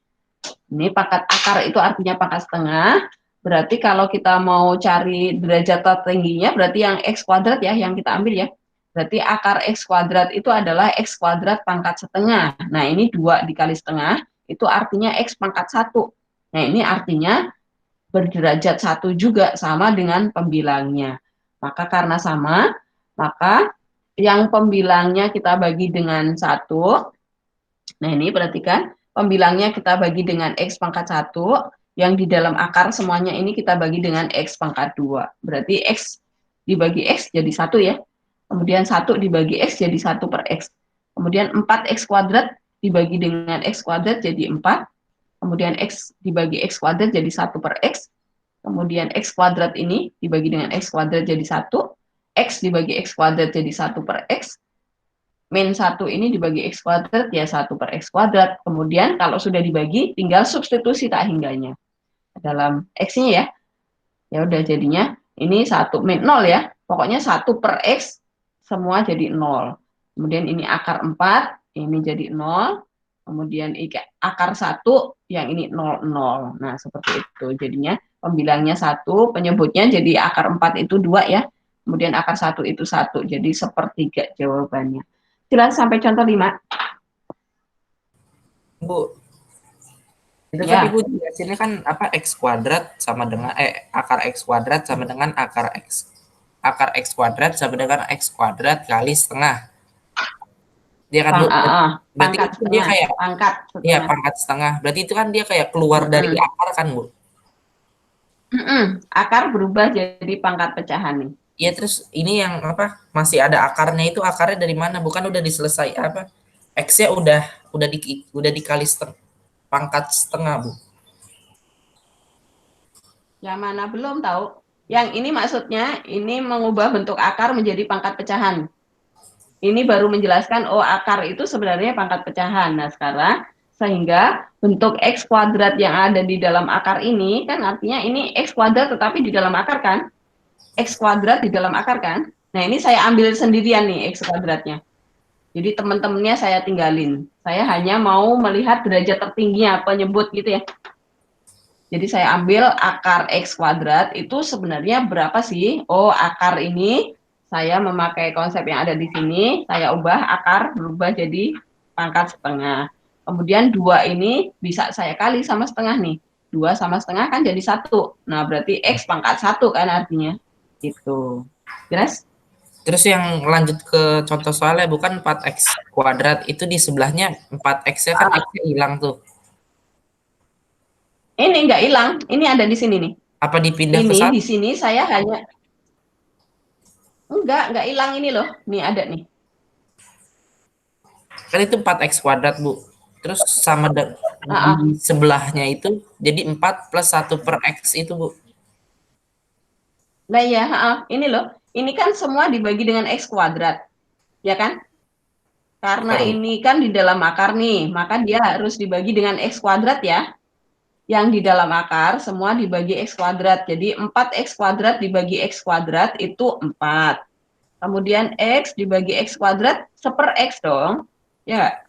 Ini pangkat akar itu artinya pangkat setengah, berarti kalau kita mau cari derajat tertingginya berarti yang X kuadrat ya, yang kita ambil ya. Berarti akar X kuadrat itu adalah X kuadrat pangkat setengah. Nah, ini 2 dikali setengah, itu artinya X pangkat 1. Nah, ini artinya berderajat 1 juga, sama dengan pembilangnya. Maka karena sama, maka yang pembilangnya kita bagi dengan 1. Nah, ini perhatikan, pembilangnya kita bagi dengan X pangkat 1, yang di dalam akar semuanya ini kita bagi dengan X pangkat 2. Berarti X dibagi X jadi 1 ya. Kemudian 1 dibagi X jadi 1 per X. Kemudian 4X kuadrat dibagi dengan X kuadrat jadi 4. Kemudian X dibagi X kuadrat jadi 1 per X. Kemudian X kuadrat ini dibagi dengan X kuadrat jadi 1. X dibagi X kuadrat jadi 1 per X. Min 1 ini dibagi X kuadrat ya 1 per X kuadrat. Kemudian kalau sudah dibagi, tinggal substitusi tak hingganya dalam X-nya ya. Ya udah jadinya ini 1 min 0 ya. Pokoknya 1 per X semua jadi 0. Kemudian ini akar 4, ini jadi 0. Kemudian akar 1, yang ini 0, 0. Nah, seperti itu. Jadinya pembilangnya 1, penyebutnya jadi akar 4 itu 2 ya. Kemudian akar 1 itu 1. Jadi 1/3 jawabannya. Jelas sampai contoh 5. Bu, itu Ya. tadi Bu jelasinnya kan apa X kuadrat sama dengan akar X kuadrat sama dengan akar X kuadrat sama dengan X kuadrat kali setengah. Dia kan Bu, berarti Pangkat itu dia setengah. kayak Pangkat iya setengah. pangkat setengah. Berarti itu kan dia kayak keluar dari akar kan Bu? Akar berubah jadi pangkat pecahan nih. Iya, terus ini yang apa masih ada akarnya, itu akarnya dari mana? Bukan udah diselesai apa? X-nya udah dikali pangkat setengah, Bu. Yang mana belum tahu? Yang ini maksudnya ini mengubah bentuk akar menjadi pangkat pecahan. Ini baru menjelaskan oh akar itu sebenarnya pangkat pecahan. Nah, sekarang sehingga bentuk X kuadrat yang ada di dalam akar ini kan artinya ini X kuadrat tetapi di dalam akar kan? X kuadrat di dalam akar kan? Nah, ini saya ambil sendirian nih X kuadratnya. Jadi teman-temannya saya tinggalin. Saya hanya mau melihat derajat tertingginya penyebut gitu ya. Jadi saya ambil akar X kuadrat itu sebenarnya berapa sih? Oh, akar ini saya memakai konsep yang ada di sini, saya ubah akar berubah jadi pangkat setengah. Kemudian 2 ini bisa saya kali sama setengah nih. 2 sama setengah kan jadi 1. Nah, berarti X pangkat 1 kan artinya. Gitu. Jelas? Terus yang lanjut ke contoh soalnya bukan 4X kuadrat, itu di sebelahnya 4X-nya kan X-nya hilang tuh. Ini nggak hilang, ini ada di sini nih. Apa dipindah ke Ini 1? di sini saya hanya nggak hilang ini loh. Nih ada nih. Kan itu 4X kuadrat, Bu. Terus sama di sebelahnya itu jadi 4 plus 1 per X itu, Bu. Nah ya, ini loh. Ini kan semua dibagi dengan X kuadrat. Ya kan? Karena ini kan di dalam akar nih, maka dia harus dibagi dengan X kuadrat ya. Yang di dalam akar semua dibagi X kuadrat. Jadi 4X kuadrat dibagi X kuadrat itu 4. Kemudian X dibagi X kuadrat seper X dong. Ya.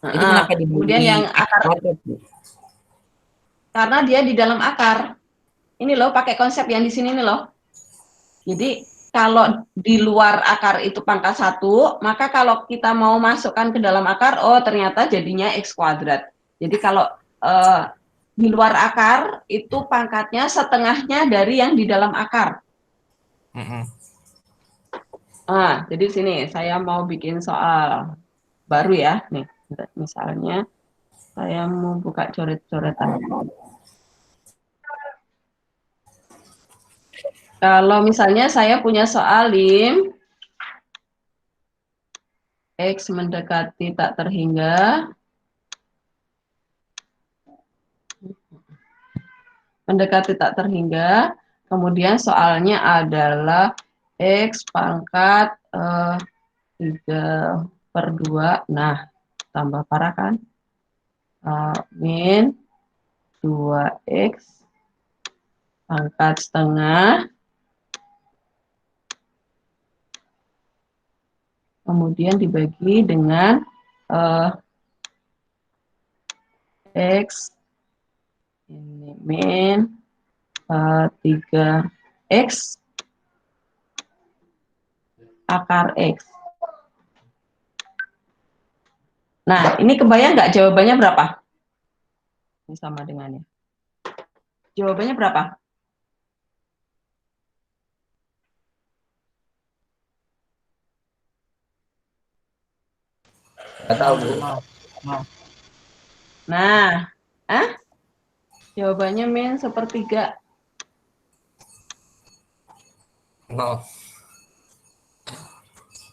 Itu kenapa dibagi kemudian yang akar kuadrat, Bu? Karena dia di dalam akar. Ini loh pakai konsep yang di sini nih loh. Jadi kalau di luar akar itu pangkat 1, maka kalau kita mau masukkan ke dalam akar, oh ternyata jadinya X kuadrat. Jadi kalau di luar akar itu pangkatnya setengahnya dari yang di dalam akar. Jadi sini saya mau bikin soal baru ya. Nih, misalnya saya mau buka coret-coretan. Kalau misalnya saya punya soal lim X mendekati tak terhingga, kemudian soalnya adalah X pangkat 3/2, nah tambah parah kan, min 2X pangkat setengah, kemudian dibagi dengan X ini min 3X akar X. Nah, ini kebayang nggak jawabannya berapa? Ini sama dengannya. Jawabannya berapa? Nggak tahu, Bu. Nah, jawabannya min sepertiga. Nol.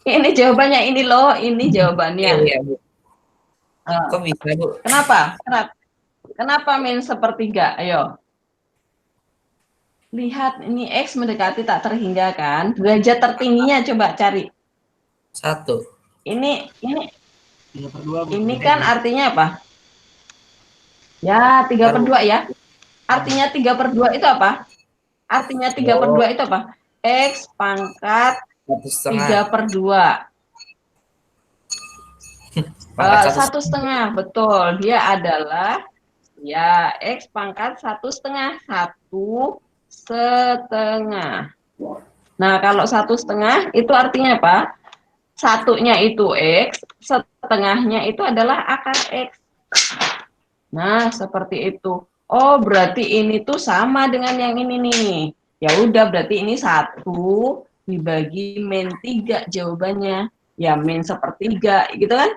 Ini jawabannya, ini loh, ini jawabannya. Iya, Bu. Kok bisa, Bu? Kenapa? Kenapa min sepertiga? Ayo. Lihat, ini X mendekati tak terhingga kan? Derajat tertingginya coba cari. 1. Ini 3/2, Bu. ini kan artinya apa? Ya, 3/2 ya. Artinya 3/2 itu apa? Artinya 3/2 itu apa? X pangkat 1,5. 3/2. Pangkat 1,5, betul. Dia adalah ya X pangkat 1,5. 1,5. Nah, kalau 1,5 itu artinya apa? Satunya itu X, setengahnya itu adalah akar X. Nah, seperti itu. Oh, berarti ini tuh sama dengan yang ini nih. Ya udah, berarti ini 1 dibagi min 3 jawabannya. Ya, min sepertiga, gitu kan?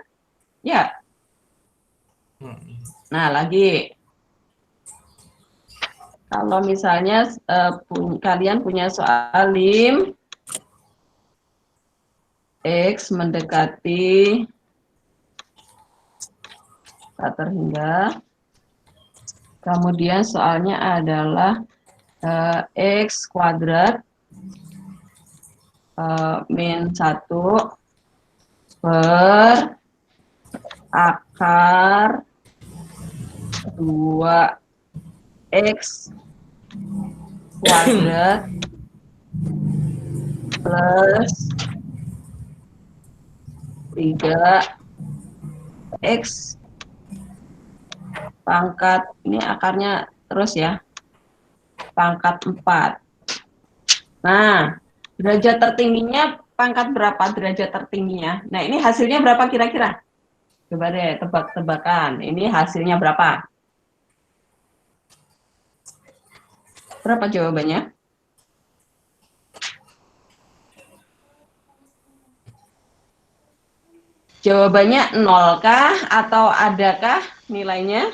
Ya. Nah, lagi. Kalau misalnya kalian punya soal lim X mendekati tak terhingga, kemudian soalnya adalah X kuadrat min 1 per akar 2X kuadrat plus 3X pangkat, ini akarnya terus ya, pangkat 4. Nah, derajat tertingginya pangkat berapa derajat tertingginya? Nah, ini hasilnya berapa kira-kira? Coba deh tebak-tebakan. Ini hasilnya berapa? Berapa jawabannya? Jawabannya 0 kah atau adakah nilainya?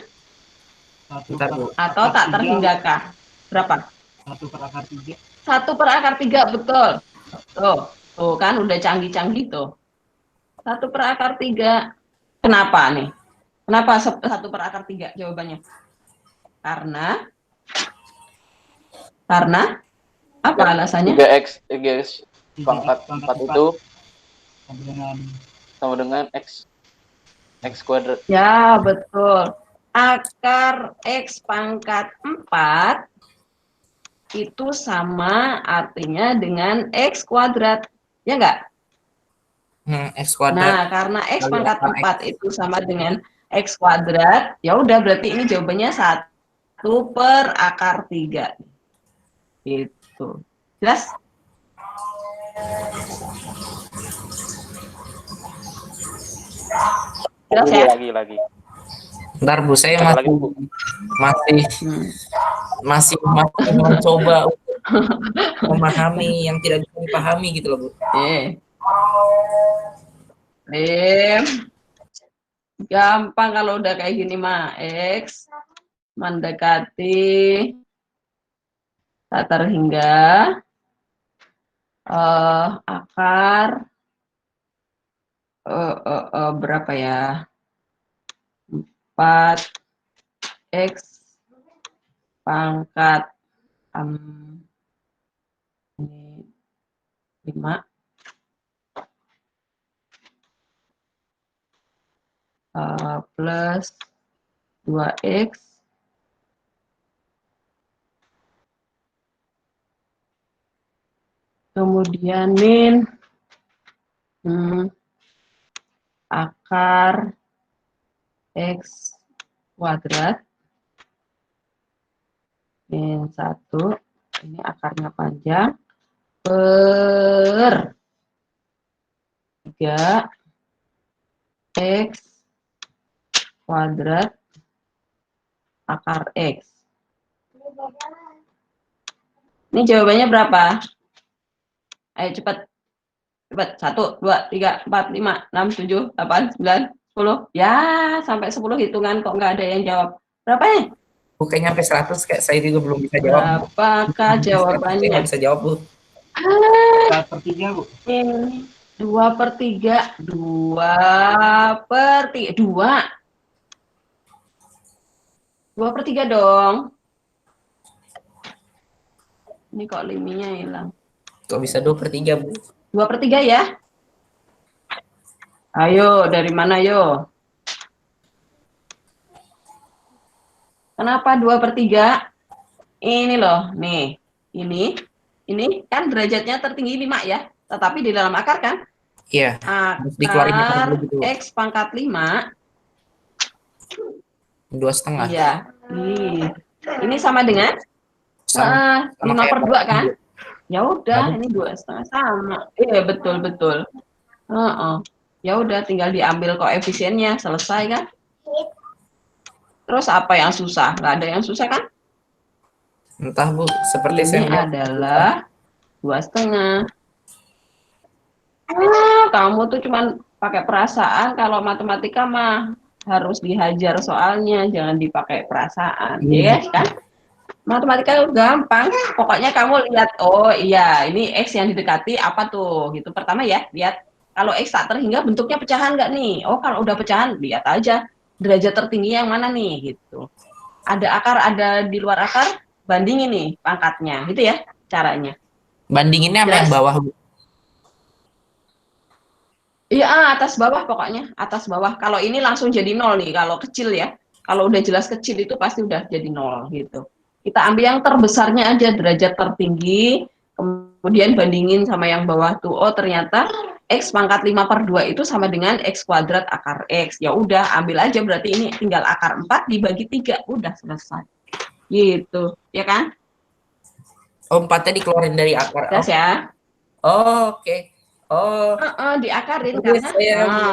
Atau tak terhingga kah? Berapa? 1 per akar 3. 1 per akar 3, betul. Tuh kan udah canggih-canggih tuh. 1 per akar 3. Kenapa nih? Kenapa 1 per akar 3 jawabannya? Karena apa alasannya? 3x pangkat 4 itu sama dengan x kuadrat. Ya, betul. Akar X pangkat 4 itu sama artinya dengan X kuadrat. Ya enggak? X kuadrat. Nah, karena X pangkat 4 itu sama dengan X kuadrat, ya udah berarti ini jawabannya 1 per akar 3. Gitu. Jelas? Jelas ya? Lagi. Bentar, Bu, saya Lagi, masih Bu. masih mencoba untuk memahami yang tidak bisa dipahami gitu loh, Bu. Gampang kalau udah kayak gini mah. X mendekati tak terhingga akar berapa ya? 4X pangkat 5 plus 2X kemudian min akar X kuadrat min 1, ini akarnya panjang, per 3 X kuadrat akar X. Ini jawabannya berapa? Ayo cepat. Cepat. 1, 2, 3, 4, 5, 6, 7, 8, 9, 10. Ya, sampai 10 hitungan kok nggak ada yang jawab. Berapa ya? Bukannya sampai 100 kayak saya juga belum bisa jawab. Berapakah Saya jawabannya? nggak bisa jawab, Bu. 2/3, Bu. Ini 2/3. 2/3. 2/3 dong. Ini kok liminya hilang. Kok bisa 2/3, Bu? 2/3 ya. Ayo, dari mana yo? Kenapa 2/3? Ini loh, nih. Ini kan derajatnya tertinggi 5 ya. Tetapi di dalam akar kan? Iya. Harus dikeluarin Akar dulu gitu. X pangkat 5. 2,5. Iya. Ini sama dengan 5/2 kan? Ya udah, ini 2,5 sama. Iya, betul. Ya udah, tinggal diambil koefisiennya, selesai kan? Terus apa yang susah? Nggak ada yang susah kan? Entah, Bu, seperti Ini saya melihat adalah 2,5. Kamu tuh cuman pakai perasaan, kalau matematika mah harus dihajar soalnya, jangan dipakai perasaan. Ya kan? Matematika gampang. Pokoknya kamu lihat, oh iya, ini X yang didekati apa tuh? Gitu. Pertama ya, lihat kalau X tak terhingga bentuknya pecahan nggak nih? Oh, kalau udah pecahan, lihat aja derajat tertinggi yang mana nih gitu. Ada akar, ada di luar akar, bandingin nih pangkatnya, gitu ya caranya. bandinginnya sama yang bawah, Bu. Iya, atas bawah pokoknya, atas bawah. Kalau ini langsung jadi 0 nih, kalau kecil ya. Kalau udah jelas kecil itu pasti udah jadi 0 gitu. Kita ambil yang terbesarnya aja, derajat tertinggi, kemudian bandingin sama yang bawah tuh. Oh, ternyata X pangkat 5/2 itu sama dengan X kuadrat akar X. Ya udah, ambil aja, berarti ini tinggal akar 4 dibagi 3, udah selesai. Gitu, ya kan? Oh, 4-nya dikeluarin dari akar. Jelas ya? Oh, oke. Oh, Diakarin Terus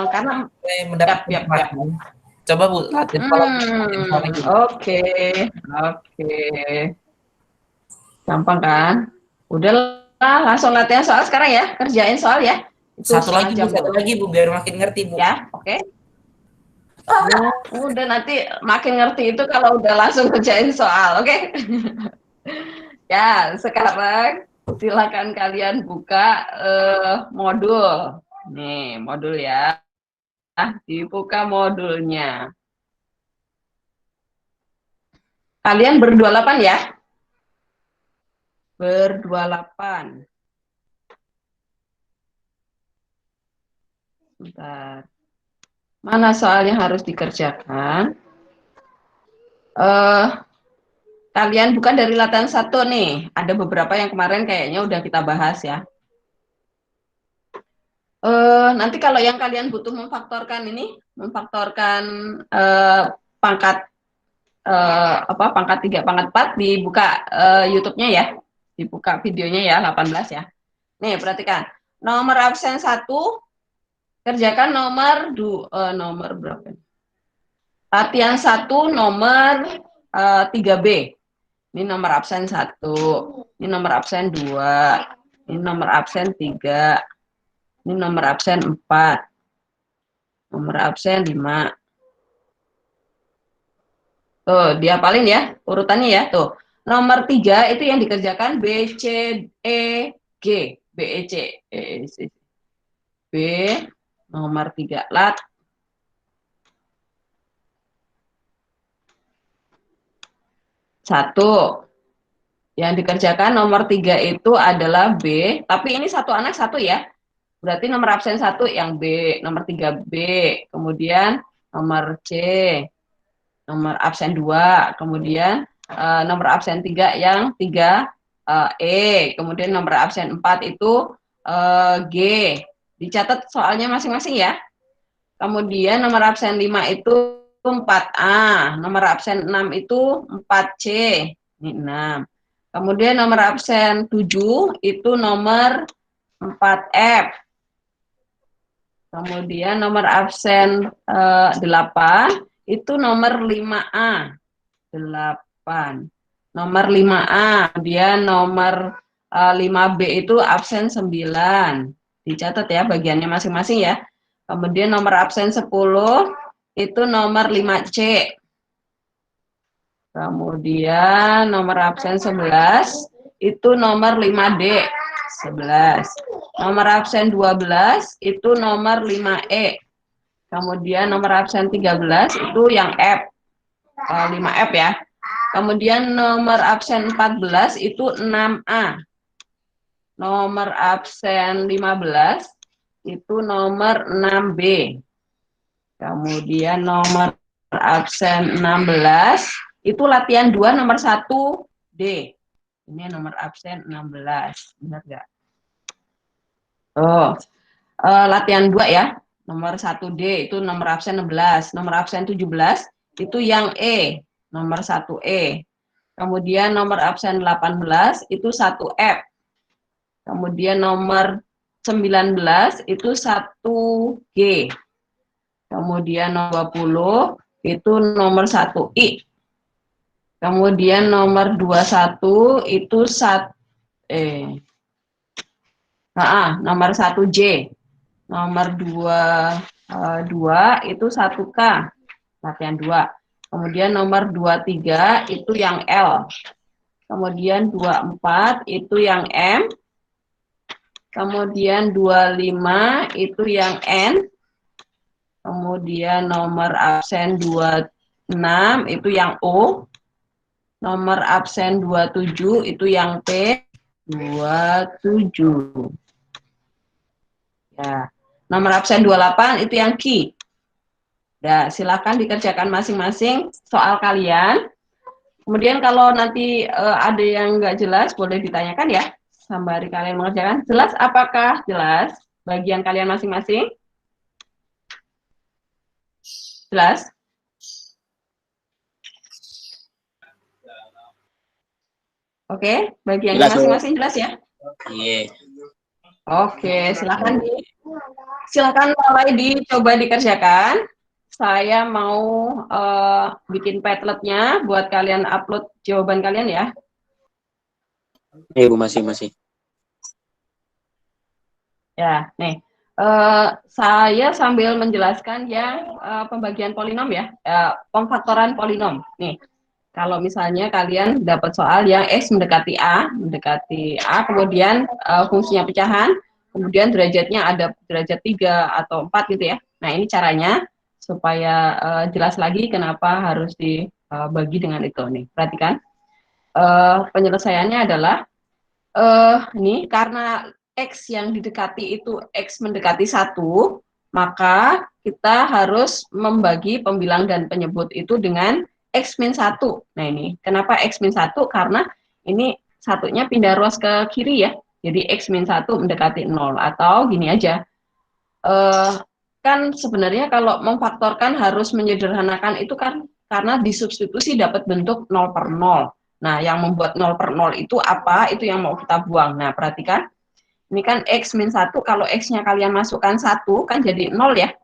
karena saya mendapat Yap. informasi. Coba, Bu, latihan soal lagi. Oke. Gampang kan? Udahlah, langsung latihan soal sekarang ya. Kerjain soal ya. Itu Satu lagi, Bu, biar makin ngerti, Bu. Ya, oke. Udah, nanti makin ngerti itu kalau udah langsung kerjain soal, oke? Ya, sekarang silakan kalian buka modul. Nih, modul ya. Dibuka modulnya. Kalian ber-28 ya? Ber-28. Bentar. Mana soal yang harus dikerjakan? Kalian bukan dari latihan 1 nih. Ada beberapa yang kemarin kayaknya udah kita bahas ya. Nanti kalau yang kalian butuh memfaktorkan ini, memfaktorkan pangkat pangkat 3, pangkat 4, dibuka YouTube-nya ya. Dibuka videonya ya, 18 ya. Nih, perhatikan. Nomor absen 1, kerjakan nomor berapa? Latihan 1 nomor 3B. Ini nomor absen 1. Ini nomor absen 2. Ini nomor absen 3. Ini nomor absen 4. Nomor absen 5. Tuh, dihafalin ya urutannya ya. Tuh. Nomor 3 itu yang dikerjakan B, C, E, G. B, E, C, E, C. B, nomor 3. Lat. Satu. Yang dikerjakan nomor 3 itu adalah B, tapi ini satu anak satu ya. Berarti nomor absen 1 yang B, nomor 3B, kemudian nomor C, nomor absen 2, kemudian nomor absen 3 yang 3 E, kemudian nomor absen 4 itu G. Dicatat soalnya masing-masing ya. Kemudian nomor absen 5 itu 4A, nomor absen 6 itu 4C. Ini 6. Kemudian nomor absen 7 itu nomor 4F. Kemudian nomor absen 8 itu nomor 5A. 8. Nomor 5A. Kemudian nomor 5B itu absen 9. Dicatat ya bagiannya masing-masing ya. Kemudian nomor absen 10 itu nomor 5C. Kemudian nomor absen 11 itu nomor 5D. 11. Nomor absen 12 itu nomor 5E. Kemudian nomor absen 13 itu yang F. 5F ya. Kemudian nomor absen 14 itu 6A. Nomor absen 15 itu nomor 6B. Kemudian nomor absen 16 itu latihan 2 nomor 1D. Ini nomor absen 16. Benar nggak? Oh, latihan 2 ya. Nomor 1D itu nomor absen 16. Nomor absen 17 itu yang E. Nomor 1E. Kemudian nomor absen 18 itu 1F. Kemudian nomor 19 itu 1G. Kemudian nomor 20 itu nomor 1I. Kemudian nomor 21 itu nomor 1J. Nomor 2 itu 1K. Latihan 2. Kemudian nomor 23 itu yang L. Kemudian 24 itu yang M. Kemudian 25 itu yang N. Kemudian nomor absen 26 itu yang O. Nomor absen 27 itu yang P. 27. Ya. Nomor absen 28 itu yang Q. Nah, silakan dikerjakan masing-masing soal kalian. Kemudian kalau nanti ada yang nggak jelas, boleh ditanyakan ya. Sembari kalian mengerjakan. Jelas apakah jelas bagian kalian masing-masing? Jelas? Oke, bagiannya masing-masing jelas ya? Iya. Oke, silakan mulai dicoba dikerjakan. Saya mau bikin Padlet-nya buat kalian upload jawaban kalian ya. Iya Bu, masih. Ya, nih. Saya sambil menjelaskan yang pembagian polinom ya, pemfaktoran polinom. Nih, kalau misalnya kalian dapat soal yang X mendekati A, kemudian fungsinya pecahan, kemudian derajatnya ada derajat 3 atau 4 gitu ya. Nah, ini caranya supaya jelas lagi kenapa harus dibagi dengan itu nih. Perhatikan, penyelesaiannya adalah ini karena X yang didekati itu X mendekati 1, maka kita harus membagi pembilang dan penyebut itu dengan X min 1. Nah ini, kenapa X min 1? Karena ini satunya pindah ruas ke kiri ya. Jadi X min 1 mendekati 0. Atau gini aja, kan sebenarnya kalau memfaktorkan harus menyederhanakan itu kan karena disubstitusi dapat bentuk 0 per 0. Nah, yang membuat 0 per 0 itu apa? Itu yang mau kita buang. Nah, perhatikan. Ini kan X min 1, kalau X-nya kalian masukkan 1, kan jadi 0 ya.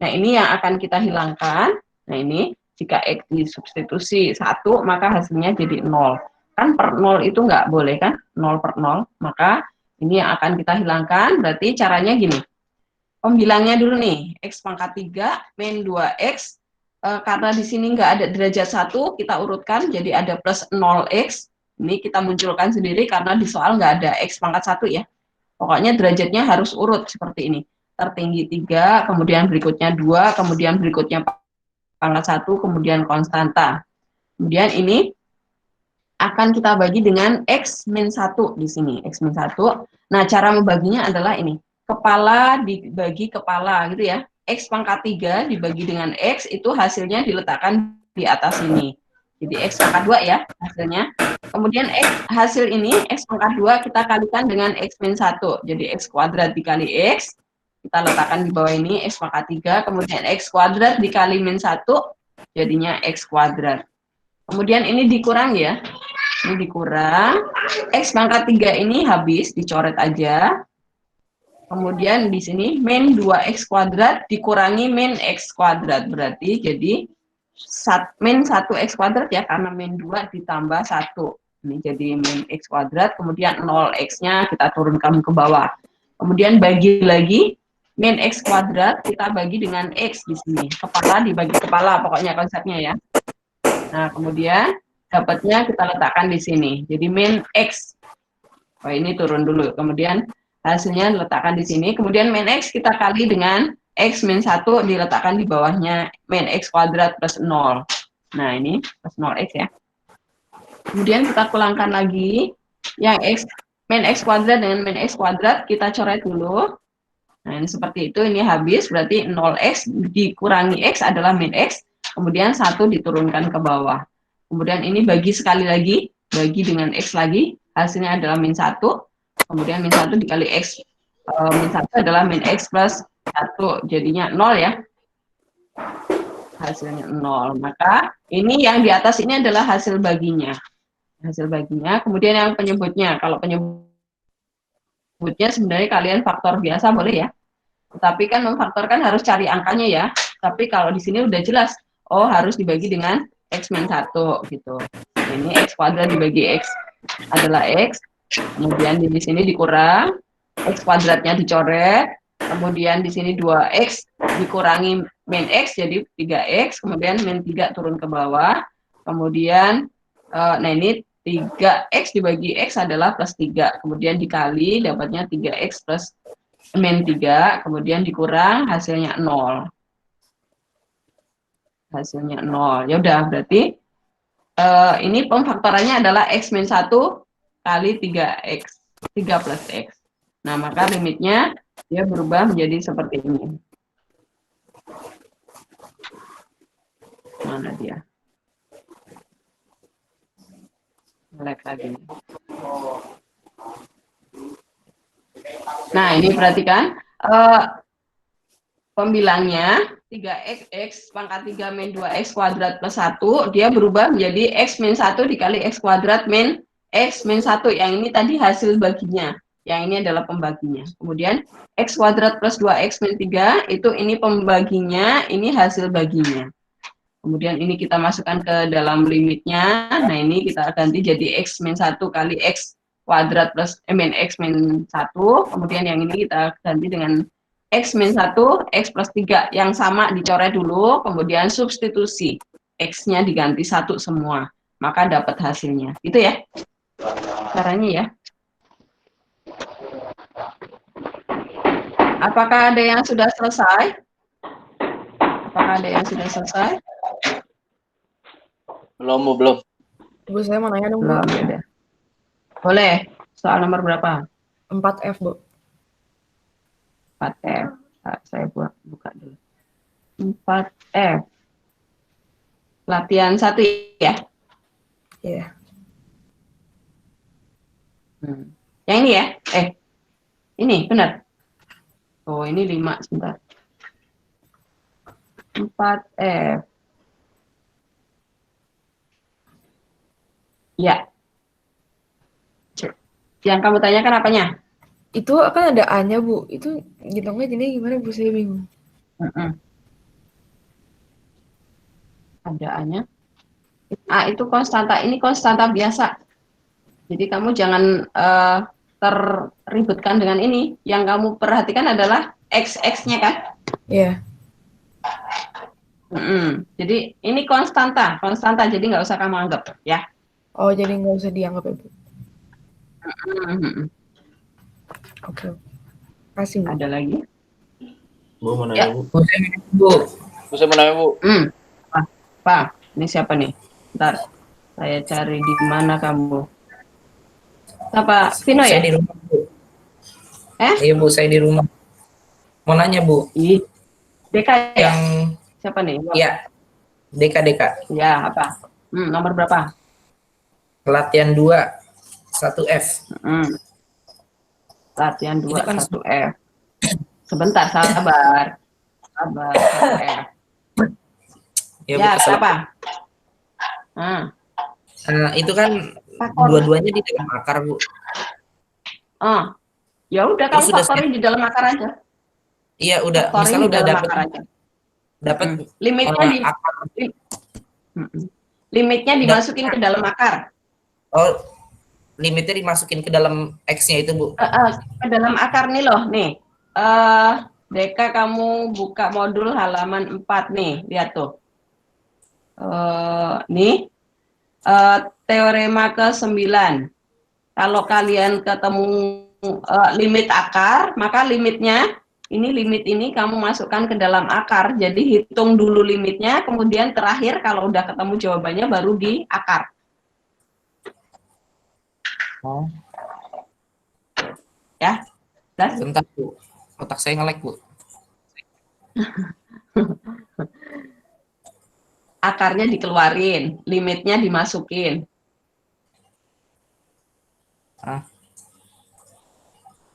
Nah, ini yang akan kita hilangkan. Nah, ini jika X disubstitusi 1, maka hasilnya jadi 0. Kan per 0 itu nggak boleh kan? 0 per 0. Maka ini yang akan kita hilangkan. Berarti caranya gini. Pembilangnya dulu nih, X pangkat 3 min 2X, karena di sini nggak ada derajat 1, kita urutkan jadi ada plus 0X, ini kita munculkan sendiri karena di soal nggak ada X pangkat 1 ya. Pokoknya derajatnya harus urut seperti ini, tertinggi 3, kemudian berikutnya 2, kemudian berikutnya pangkat 1, kemudian konstanta. Kemudian ini akan kita bagi dengan X min 1 di sini, X min 1. Nah, cara membaginya adalah ini. Kepala dibagi kepala gitu ya. X pangkat 3 dibagi dengan X itu hasilnya diletakkan di atas ini. Jadi X pangkat 2 ya hasilnya. Kemudian hasil ini X pangkat 2 kita kalikan dengan X min 1. Jadi X kuadrat dikali X, kita letakkan di bawah ini X pangkat 3. Kemudian X kuadrat dikali min 1, jadinya X kuadrat. Kemudian ini dikurang ya. Ini dikurang. X pangkat 3 ini habis, dicoret aja. Kemudian di sini min 2x kuadrat dikurangi min x kuadrat. Berarti jadi min 1x kuadrat ya, karena min 2 ditambah 1. Ini jadi min x kuadrat, kemudian 0x-nya kita turunkan ke bawah. Kemudian bagi lagi, min x kuadrat kita bagi dengan x di sini. Kepala dibagi kepala, pokoknya konsepnya ya. Nah, kemudian dapatnya kita letakkan di sini. Jadi min x. Oh, ini turun dulu. Kemudian hasilnya diletakkan di sini. Kemudian min x kita kali dengan x min 1 diletakkan di bawahnya min x kuadrat plus 0. Nah, ini plus 0x ya. Kemudian kita pulangkan lagi. Yang x min x kuadrat dengan min x kuadrat kita coret dulu. Nah, ini seperti itu. Ini habis. Berarti 0x dikurangi x adalah min x. Kemudian 1 diturunkan ke bawah. Kemudian ini bagi sekali lagi. Bagi dengan x lagi. Hasilnya adalah min 1. Kemudian min 1 dikali x, min 1 adalah min x plus 1, jadinya 0 ya. Hasilnya 0. Maka ini yang di atas ini adalah hasil baginya. Hasil baginya. Kemudian yang penyebutnya. Kalau penyebutnya sebenarnya kalian faktor biasa boleh ya. Tapi kan memfaktorkan harus cari angkanya ya. Tapi kalau di sini udah jelas. Oh, harus dibagi dengan x min 1 gitu. Ini x kuadrat dibagi x adalah x. Kemudian di sini dikurang, x kuadratnya dicoret, kemudian di sini 2x dikurangi min x jadi 3x, kemudian min 3 turun ke bawah, kemudian nah ini 3x dibagi x adalah plus 3, kemudian dikali dapatnya 3x plus min 3, kemudian dikurang hasilnya 0. Hasilnya 0. Ya udah, berarti ini pemfaktorannya adalah x min 1 kali 3x, 3 plus x. Nah, maka limitnya dia berubah menjadi seperti ini. Mana dia? Select lagi. Nah, ini perhatikan. Pembilangnya 3x pangkat 3 min 2x kuadrat plus 1, dia berubah menjadi x min 1 dikali x kuadrat min x min 1, yang ini tadi hasil baginya, yang ini adalah pembaginya. Kemudian x kuadrat plus 2x min 3, itu ini pembaginya, ini hasil baginya. Kemudian ini kita masukkan ke dalam limitnya, nah ini kita ganti jadi x min 1 kali x kuadrat plus min x min 1, kemudian yang ini kita ganti dengan x min 1, x plus 3, yang sama dicoret dulu, kemudian substitusi, x-nya diganti 1 semua, maka dapat hasilnya. Itu ya caranya ya. Apakah ada yang sudah selesai? Apakah ada yang sudah selesai? Belum, Bu, belum. Bu, saya mau nanya dong, Bu. Belum, ya. Boleh. Soal nomor berapa? 4F, Bu. 4F. Saya buka dulu. 4F. Latihan 1 ya? Iya. Yang ini ya? Ini benar. Oh, ini 5 sebentar. 4F. Ya. Yang kamu tanyakan apanya? Itu kan ada A-nya, Bu. Itu hitungnya jadi gimana, Bu? Saya bingung. Ada A-nya. A itu konstanta. Ini konstanta biasa. Jadi kamu jangan terributkan dengan ini. Yang kamu perhatikan adalah X-nya kan? Iya. Jadi ini konstanta. Konstanta, jadi nggak usah kamu anggap. Ya. Oh, jadi nggak usah dianggap ya, Bu? Oke. Kasih, Bu. Ada lagi? Bu, mau nanya, Bu. Bisa menanya, Bu. Pak, ini siapa nih? Ntar saya cari di mana kamu. Apa Vino ya? Saya di rumah, Bu. Iya, Bu, saya di rumah. Mau nanya, Bu. Deka ya? Yang Siapa nih? ya, Deka. Ya, apa? Nomor berapa? Latihan 2, 1F. Latihan 2, Itu kan 1F. Sebentar, sabar. 1F. Ya, Bu, siapa? Itu kan dua-duanya di dalam akar, Bu. Ya udah Terus kamu udah faktorin di dalam akar aja. iya udah, Faktorin misalnya di udah dalam dapet akar aja. dapat Limitnya di akar. limitnya dimasukin ke dalam akar. Oh, limitnya dimasukin ke dalam X-nya itu, Bu. Ke dalam akar nih loh, nih. Deka kamu buka modul halaman 4 nih, lihat tuh. Nih, teorema ke-9. Kalau kalian ketemu limit akar, maka limitnya, limit ini kamu masukkan ke dalam akar. Jadi hitung dulu limitnya, kemudian terakhir kalau udah ketemu jawabannya baru di akar. Oh. Ya, das. Bentar, Bu. Otak saya nge-lag, Bu. Akarnya dikeluarin, limitnya dimasukin.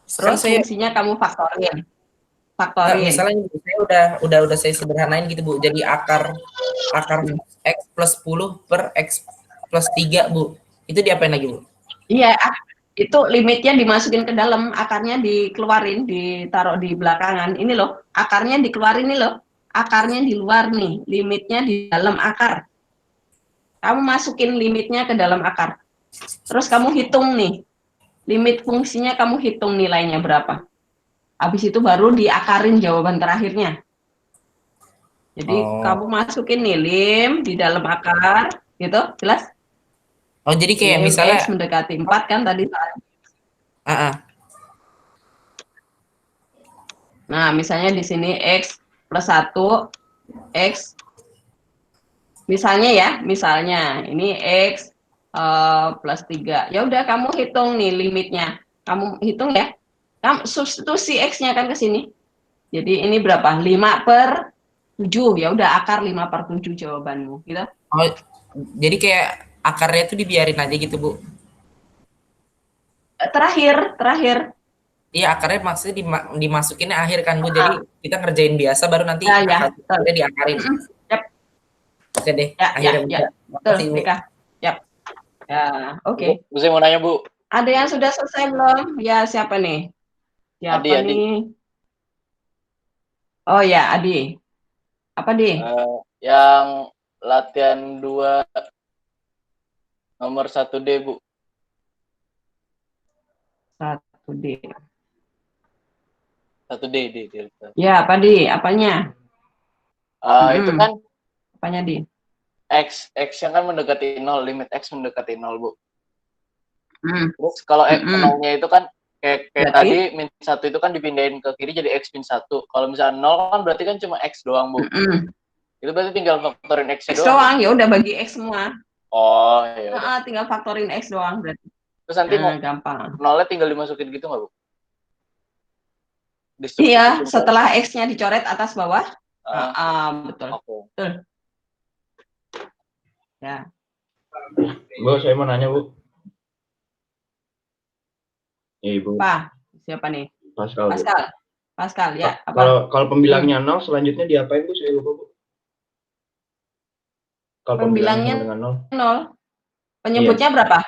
Terus fungsinya kamu faktorin. Nah, misalnya saya udah saya sederhanain gitu, Bu. Jadi akar X plus 10 per X plus 3, Bu. Itu diapain lagi, Bu? Iya, itu limitnya dimasukin ke dalam, akarnya dikeluarin, ditaruh di belakangan. Ini loh, akarnya dikeluarin nih loh. Akarnya di luar nih, limitnya di dalam akar. Kamu masukin limitnya ke dalam akar. Terus kamu hitung nih, limit fungsinya kamu hitung nilainya berapa. Habis itu baru diakarin jawaban terakhirnya. Jadi kamu masukin nih lim di dalam akar, gitu, jelas? Oh, jadi kayak lim misalnya X mendekati 4 kan tadi. Nah, misalnya di sini X plus 1, X, misalnya ini X plus 3. Ya udah kamu hitung nih limitnya. Kamu hitung ya. Kamu substitusi X-nya kan ke sini. Jadi ini berapa? 5/7. Ya udah akar 5/7 jawabanmu, gitu. Oh, jadi kayak akarnya tuh dibiarin aja gitu, Bu. Terakhir. Iya, akarnya maksudnya dimasukinnya akhir kan, Bu. Jadi kita ngerjain biasa baru nanti akarnya diakarin. Yap. Oke deh, akhirnya bisa. Makasih, Bu. Yap. Ya, oke. Bu, saya mau nanya, Bu. Ada yang sudah selesai belum? Ya, siapa nih? Siapa Adi. nih? Oh ya, Adi. Apa, Di? Yang latihan 2 nomor 1D, Bu. 1D. 1D. Ya, apa, Di? Apanya? Itu kan apanya, Di? X yang kan mendekati 0, limit X mendekati 0, Bu. Terus kalau X0-nya itu kan kayak tadi min 1 itu kan dipindahin ke kiri jadi X min 1. Kalau misalnya 0 kan berarti kan cuma X doang, Bu. Itu berarti tinggal faktorin X doang. Ya udah bagi X semua. Oh, ya. Tinggal faktorin X doang berarti. Terus nanti gampang. 0-nya tinggal dimasukin gitu nggak, Bu? Iya, setelah X-nya dicoret atas bawah. Betul. Betul. Ya. Bu, saya mau nanya, Bu. Iya, Ibu. Pak, siapa nih? Pascal, ya. Kalau pembilangnya 0, selanjutnya diapain, Bu? Saya lupa, Bu. Kalau pembilangnya 0. Penyebutnya iya. berapa?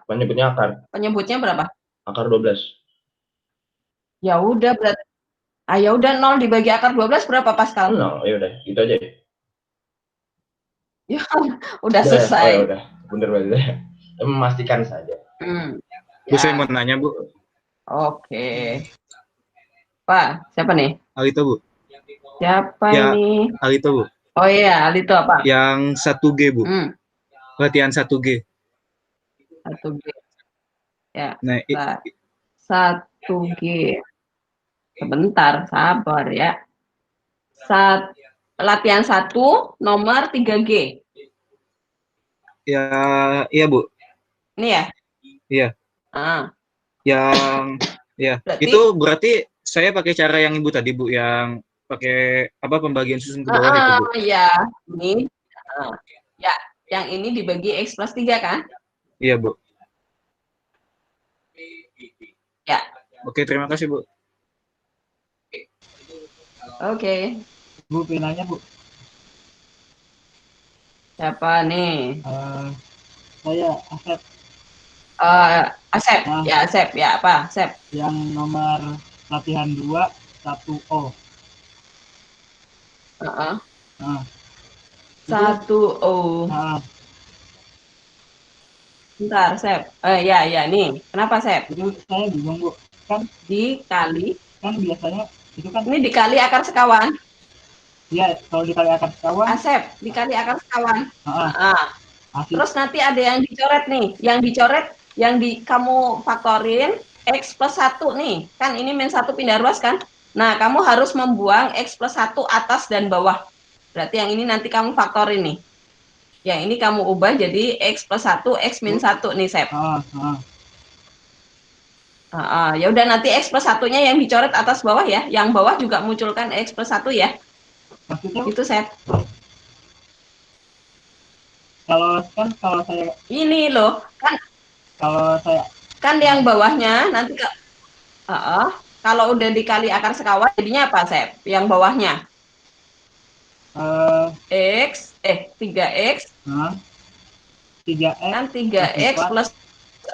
Penyebutnya akar. Penyebutnya berapa? Akar 12. Ya udah berarti. Ya udah 0 dibagi akar 12 berapa, Pascal? 0, ya udah, gitu aja. Ya, udah selesai. Ya udah, bener banget. Memastikan saja. Bu, saya mau nanya, Bu. Oke. Pak, siapa nih? Alito, Bu. Siapa ini? Alito, Bu. Oh iya, Alito apa? Yang 1G, Bu. Latihan 1G. 1G. Ya. Nah, 1G. Sebentar, sabar ya. Latihan 1 nomor 3G. Ya, iya, Bu. Ini ya? Iya. Itu berarti saya pakai cara yang Ibu tadi, Bu, yang pakai pembagian susun ke bawah itu, Bu. Iya, ini. Ya, yang ini dibagi X plus 3 kan? Iya, Bu. Ya. Oke, terima kasih, Bu. Oke. Bu, pinanya, Bu. Siapa nih? Saya Asep. Asep, Nah. ya Asep, ya apa? Asep. Yang nomor latihan 2, 1O. Nah, 1O. Nah, bentar, Sep. Ya, nih. Kenapa, Sep? Saya bingung, Bu. Kan dikali. Kan biasanya itu kan. Ini dikali akar sekawan. Iya, kalau dikali akar sekawan. Asep, dikali akar sekawan. Terus nanti ada yang dicoret nih. Yang dicoret, kamu faktorin X plus 1 nih. Kan ini min 1 pindah ruas kan? Nah, kamu harus membuang X plus 1 atas dan bawah. Berarti yang ini nanti kamu faktorin nih. Yang ini kamu ubah jadi X plus 1, X min 1 nih, Sep. Ya udah, nanti X plus 1-nya yang dicoret atas bawah ya. Yang bawah juga munculkan X plus 1 ya. Itu, Sep. Kalau saya ini loh, kan yang bawahnya nanti kalau udah dikali akar sekawan jadinya apa, Sep? Yang bawahnya 3x 3x kan 3x plus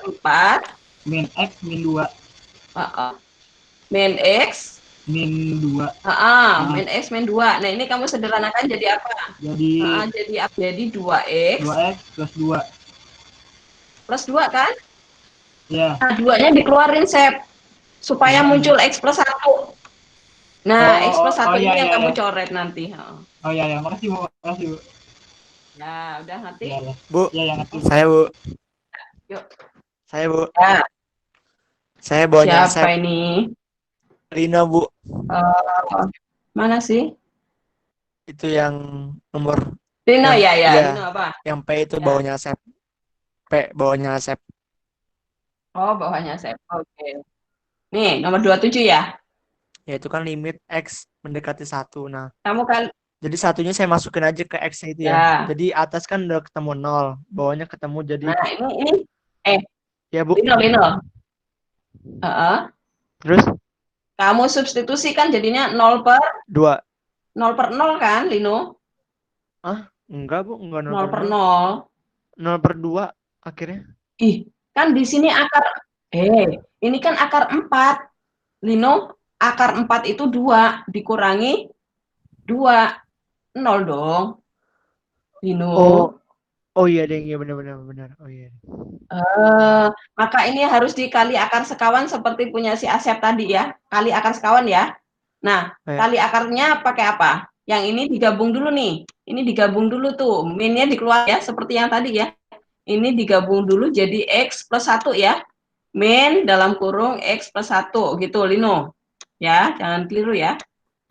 4 min x min 2 min x min 2 min x min 2. Nah, ini kamu sederhanakan jadi apa? Jadi 2x plus 2 plus 2 kan? Ya. Nah, 2-nya dikeluarin, Sep, supaya muncul X plus 1. Nah, X plus 1 ini yang kamu coret nanti. Ya, makasih, Bu. Ya, udah ngerti? Bu, ya ngerti. Saya, Bu. Yuk. Saya, Bu. Ya. Saya bawanya Siapa ini? Lina, Bu. Mana sih? Itu yang nomor. Lina, ya. Lina apa? Yang P itu bawahnya Asep. P bawahnya Asep. Oh, bawahnya Asep. Oke. Nih, nomor 27 ya? Ya, itu kan limit X mendekati 1. Nah, kamu kan. Jadi satunya saya masukin aja ke X itu ya. Jadi atas kan udah ketemu 0. Bawahnya ketemu jadi. Nah, ini. Ya, Bu. Lino. Terus? Kamu substitusikan jadinya 0 per 2. 0 per 0 kan, Lino? Enggak, Bu. Enggak 0 per 0. 0 per 2 akhirnya. Kan di sini akar. Ini kan akar 4. Lino, akar 4 itu 2. Dikurangi 2. 0 dong. Lino. Oh iya deh, iya benar. Oh iya. Maka ini harus dikali akar sekawan seperti punya si Asep tadi ya. Kali akar sekawan ya. Nah, kali akarnya pakai apa? Yang ini digabung dulu nih. Ini digabung dulu tuh. Minnya dikeluar ya, seperti yang tadi ya. Ini digabung dulu jadi X plus 1 ya. Min dalam kurung X plus 1 gitu, Lino. Ya, jangan keliru ya.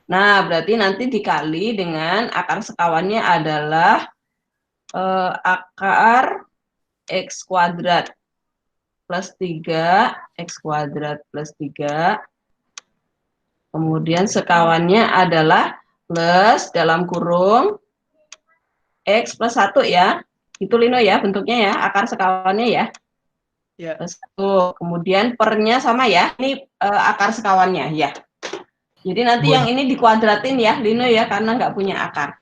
Nah, berarti nanti dikali dengan akar sekawannya adalah akar X kuadrat plus 3, X kuadrat plus 3. Kemudian sekawannya adalah plus dalam kurung X plus 1 ya. Itu Lino ya bentuknya ya, akar sekawannya ya. Ya. Plus 1. Kemudian pernya sama ya, ini akar sekawannya ya. Jadi nanti yang ini dikuadratin ya, Lino ya, karena nggak punya akar.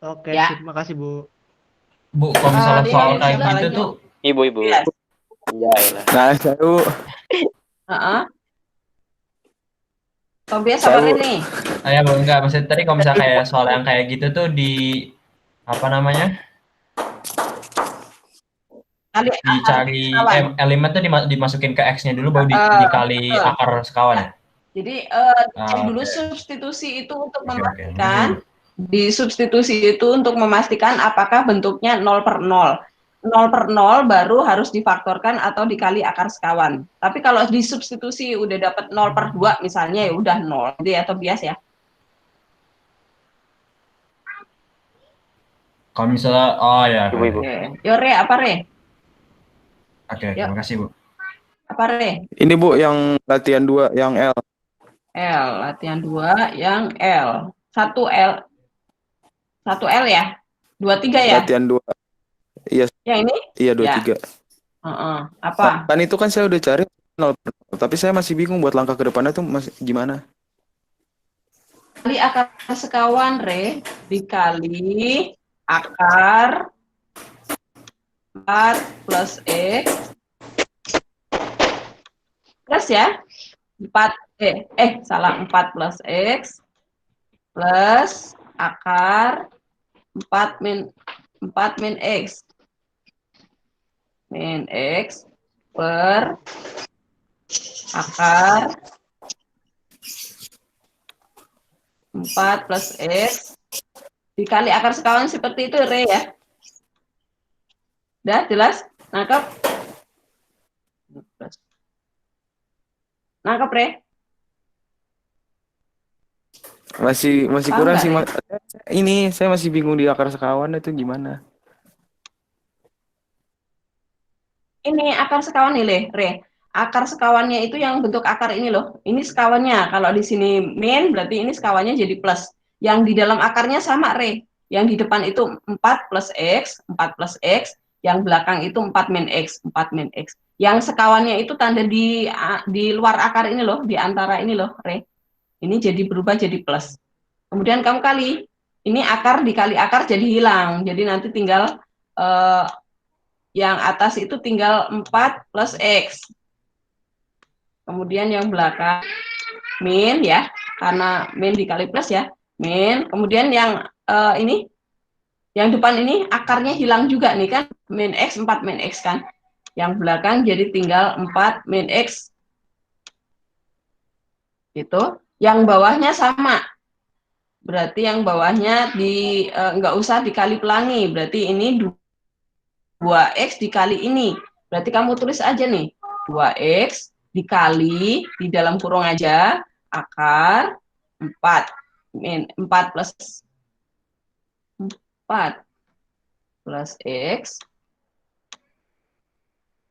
Oke, ya. Terima kasih, Bu. Bu, kalau misalnya soal kayak gitu tuh. Ibu. Ya. Nah, saya, Bu. Tobias apa nih? Ya, Bu, enggak. Maksudnya tadi kalau misalnya kayak soal yang kayak gitu tuh di apa namanya? Dicari elemen tuh dimasukin ke X-nya dulu baru dikali akar sekawan ya. Jadi dulu substitusi itu untuk memastikan disubstitusi itu untuk memastikan apakah bentuknya 0 per 0. 0 per 0 baru harus difaktorkan atau dikali akar sekawan. Tapi kalau disubstitusi udah dapat 0 per 2 misalnya ya udah 0. Jadi atau bias ya. Kalau misalnya ya. Ibu. Yo Re, apa Re? Oke, terima kasih, Bu. Apa Re? Ini, Bu, yang latihan 2 yang L. Latihan 2 yang L. 1L ya? 23 ya? Latihan 2. Iya. Yang ini? Iya, 23. Apa? Kan itu kan saya udah cari 0, tapi saya masih bingung buat langkah ke depannya tuh masih gimana. Kali akar sekawan, Re, dikali akar 4 plus X plus ya. 4 plus X plus akar 4 min X. Min X per akar 4 plus X dikali akar sekawan seperti itu, Re, ya. Udah jelas? Nangkep? Nangkep, Re? Masih Paham kurang nggak, sih, Re? Ini saya masih bingung di akar sekawan itu gimana. Ini akar sekawan nih, Re. Akar sekawannya itu yang bentuk akar ini loh. Ini sekawannya. Kalau di sini min, berarti ini sekawannya jadi plus. Yang di dalam akarnya sama, Re. Yang di depan itu 4 plus X, 4 plus X. Yang belakang itu 4 min X, 4 min X. Yang sekawannya itu tanda di luar akar ini loh, di antara ini loh, Re. Ini jadi berubah jadi plus. Kemudian kamu kali. Ini akar dikali akar jadi hilang. Jadi nanti tinggal yang atas itu tinggal 4 plus X. Kemudian yang belakang min ya, karena min dikali plus ya, min. Kemudian yang ini, yang depan ini akarnya hilang juga nih kan, min X, 4 min X kan. Yang belakang jadi tinggal 4 min X. Gitu. Yang bawahnya sama. Berarti yang bawahnya nggak usah dikali pelangi. Berarti ini 2X dikali ini. Berarti kamu tulis aja nih, 2X dikali, di dalam kurung aja, akar 4. Min 4 plus X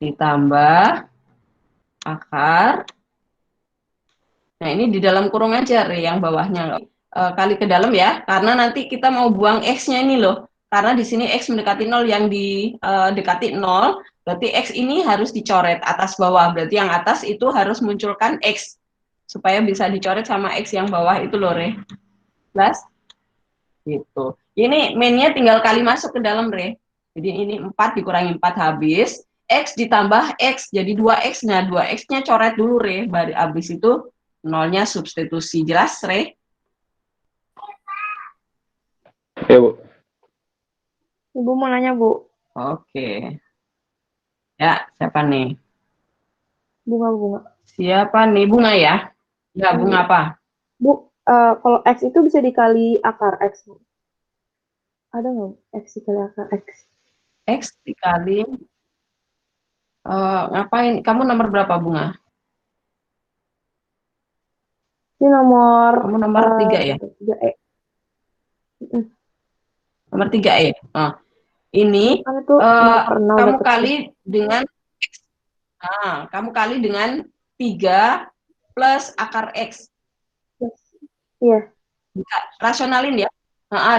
ditambah akar. Nah, ini di dalam kurung aja, yang bawahnya. Kali ke dalam ya, karena nanti kita mau buang X-nya ini loh. Karena di sini X mendekati 0, yang didekati 0, berarti X ini harus dicoret atas bawah. Berarti yang atas itu harus munculkan X, supaya bisa dicoret sama X yang bawah itu loh, Re. Plus, gitu. Ini min-nya tinggal kali masuk ke dalam, Re. Jadi ini 4 dikurangi 4 habis. X ditambah X, jadi 2X. Nah, 2X-nya coret dulu, Re. Baru habis itu 0-nya substitusi. Jelas, Re? Ya, Bu. Ibu mau nanya, Bu. Oke. Ya, siapa nih? Bunga. Siapa nih? Bunga ya? Ya, bunga apa? Bu, kalau X itu bisa dikali akar X. Ada nggak X dikali akar X? X dikali... ngapain? Kamu nomor berapa, Bunga? Ini nomor... Kamu nomor 3 ya? 3E. Nomor 3E. Ini kamu kali dengan X. Kamu kali dengan 3 plus akar X. Iya. Rasionalin ya.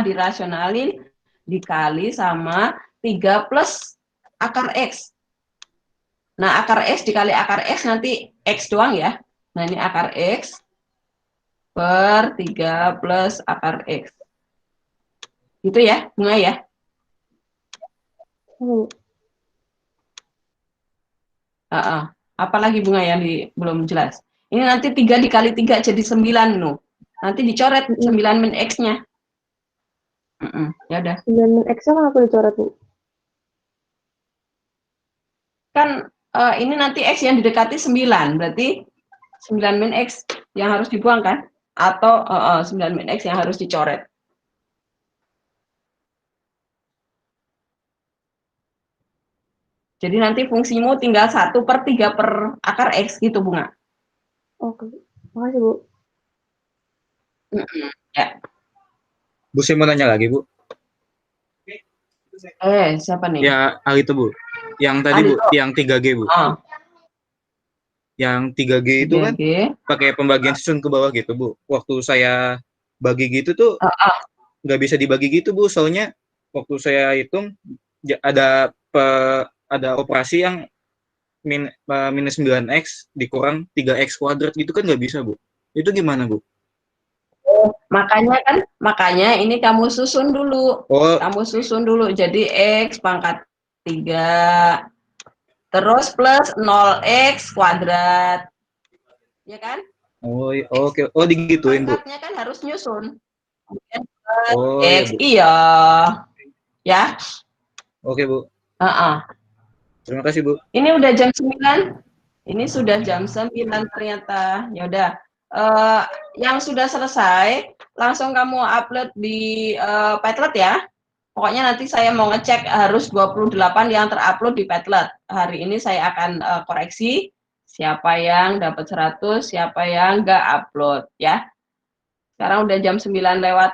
Dirasionalin dikali sama 3 plus akar X. Nah, akar X dikali akar X nanti X doang ya. Nah, ini akar X per 3 plus akar X. Gitu ya, Bunga ya? Apalagi Bunga yang belum jelas. Ini nanti 3 dikali 3 jadi 9 no. Nanti dicoret 9 min X-nya. Ya udah. 9 min X-nya kenapa dicoret, Bu? Kan ini nanti X yang didekati 9, berarti 9 min X yang harus dibuang kan? Atau 9 min X yang harus dicoret. Jadi nanti fungsimu tinggal 1/3 per akar X gitu, Bunga. Oke, makasih, Bu. Ya. Bu, saya mau nanya lagi, Bu. Siapa nih? Ya, itu, Bu. Yang tadi, Bu, yang 3G, Bu. Yang 3G itu kan pakai pembagian susun ke bawah gitu, Bu. Waktu saya bagi gitu tuh nggak bisa dibagi gitu, Bu. Soalnya waktu saya hitung ada operasi yang minus 9X dikurang 3X kuadrat gitu kan nggak bisa, Bu. Itu gimana, Bu? Makanya ini kamu susun dulu. Kamu susun dulu. Jadi X pangkat 3 terus plus 0X kuadrat ya kan? Oh, oke. Oh, digituin, Bu. Pangkatnya kan harus nyusun. Oh, iya, X, Bu. iya. Ya. Oke, Bu. Terima kasih, Bu. Ini udah jam 9. Ini sudah jam 9 ternyata. Ya udah. Yang sudah selesai, langsung kamu upload di Padlet ya. Pokoknya nanti saya mau ngecek harus 28 yang terupload di Padlet. Hari ini saya akan koreksi siapa yang dapat 100, siapa yang nggak upload ya. Sekarang udah jam 9 lewat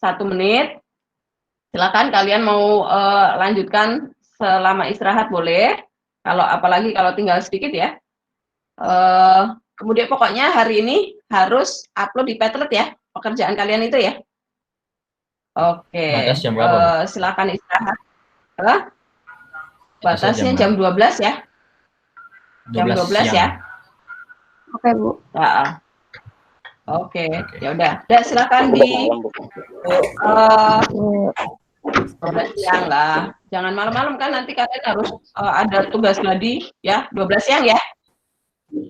1 menit. Silakan kalian mau lanjutkan selama istirahat boleh. Apalagi kalau tinggal sedikit ya. Kemudian pokoknya hari ini harus upload di Padlet ya, pekerjaan kalian itu ya. Oke. Batas jam berapa, Bu? Silakan istirahat. Batasnya jam 12 ya. Jam 12 ya. Oke, Bu. Oke, ya udah. Silakan di 12 siang lah. Jangan malam-malam kan nanti kalian harus ada tugas tadi ya, 12 siang ya.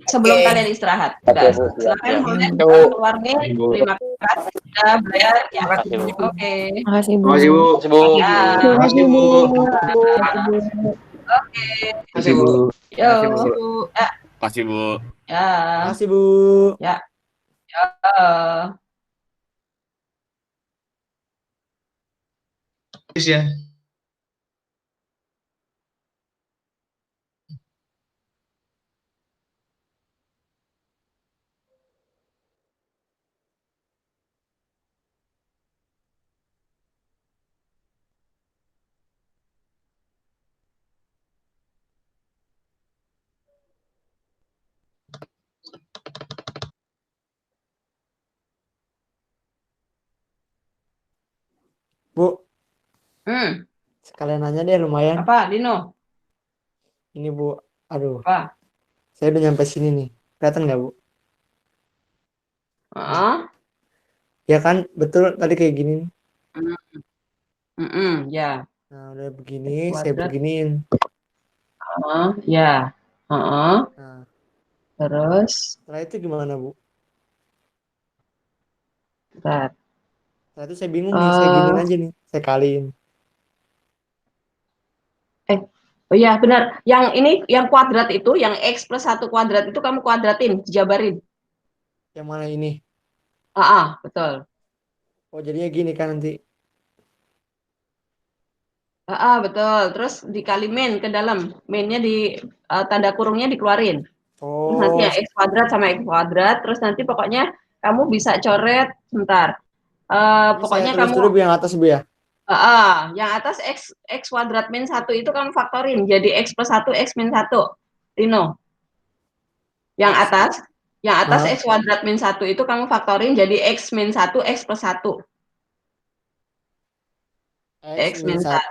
Sebelum kalian istirahat. Silakan boleh keluar nih. Terima kasih sudah belajar ya. Oke. Makasih, Bu. Makasih, Bu. Ya. Makasih, Bu. Oke. Makasih, Bu. Yo. Ya. Makasih, Bu. Ya. Makasih, Bu. Ya. Ya. Bu. Hmm. Sekalian nanya deh lumayan. Apa, Dino? Ini, Bu. Aduh. Apa? Saya udah nyampe sini nih. Kelihatan nggak, Bu? Ya kan, betul tadi kayak gini. Ya. Nah, udah begini, saya beginiin. Ya. Nah, terus setelah itu gimana, Bu? Bentar. Setelah itu saya bingung nih, saya giniin aja nih, saya kaliin. Oh iya benar. Yang ini, yang kuadrat itu, yang X plus 1 kuadrat itu kamu kuadratin, jabarin. Yang mana ini? Betul. Oh, jadinya gini kan nanti. Betul. Terus dikali min ke dalam. Minnya di tanda kurungnya dikeluarin. Terus nanti yang X kuadrat sama X kuadrat. Terus nanti pokoknya kamu bisa coret, sebentar. Pokoknya saya tulis kamu dulu yang atas, Bu ya. Yang atas X kuadrat min 1 itu kamu faktorin jadi X plus 1 X min 1. Rino. Yang atas X kuadrat min 1 itu kamu faktorin jadi X min 1 X plus 1. X min 1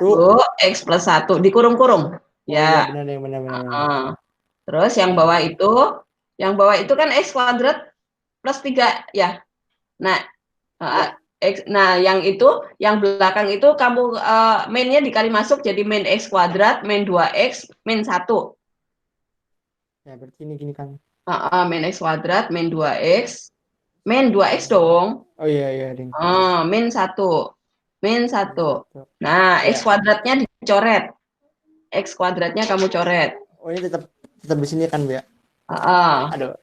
X plus 1 dikurung-kurung. Ya. Benar. Terus yang bawah itu kan X kuadrat plus 3 ya. Nah, yang itu, yang belakang itu kamu min-nya dikali masuk jadi min X kuadrat, min 2X, min 1. Ya, berarti ini gini kan. Min X kuadrat, min 2X, min 2X dong. Oh iya, Ding. Min 1. Min 1. Nah, X kuadratnya dicoret. X kuadratnya kamu coret. Oh, ini tetap di sini kan, Bu ya? Aduh.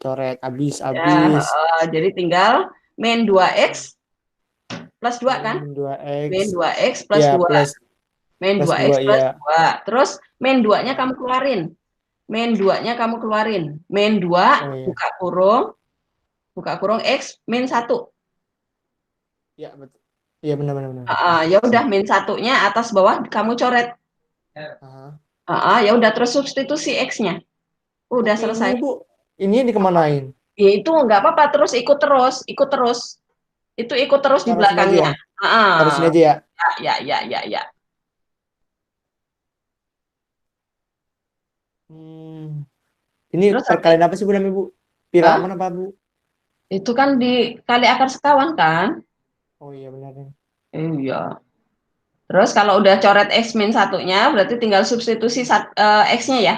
Coret habis. Jadi tinggal min 2x plus 2 kan? Min 2x plus 2. Min 2x plus 2. Terus min 2-nya kamu keluarin. Min 2-nya kamu keluarin. Min 2 buka kurung x min 1. Iya, betul. Iya, benar. Ya udah min 1-nya atas bawah kamu coret. Ya udah terus substitusi x-nya. Udah selesai. Ini, Bu, ini dikemanain? Ya itu nggak apa-apa, terus ikut terus. Itu ikut terus di belakangnya. Taruh sini aja ya? Ya. Ini perkalian apa sih, Bu, namanya, Bu? Bilangan apa, Bu? Itu kan dikali akar sekawan kan? Oh iya, benar. Iya. Terus kalau udah coret X min satunya, berarti tinggal substitusi X-nya ya.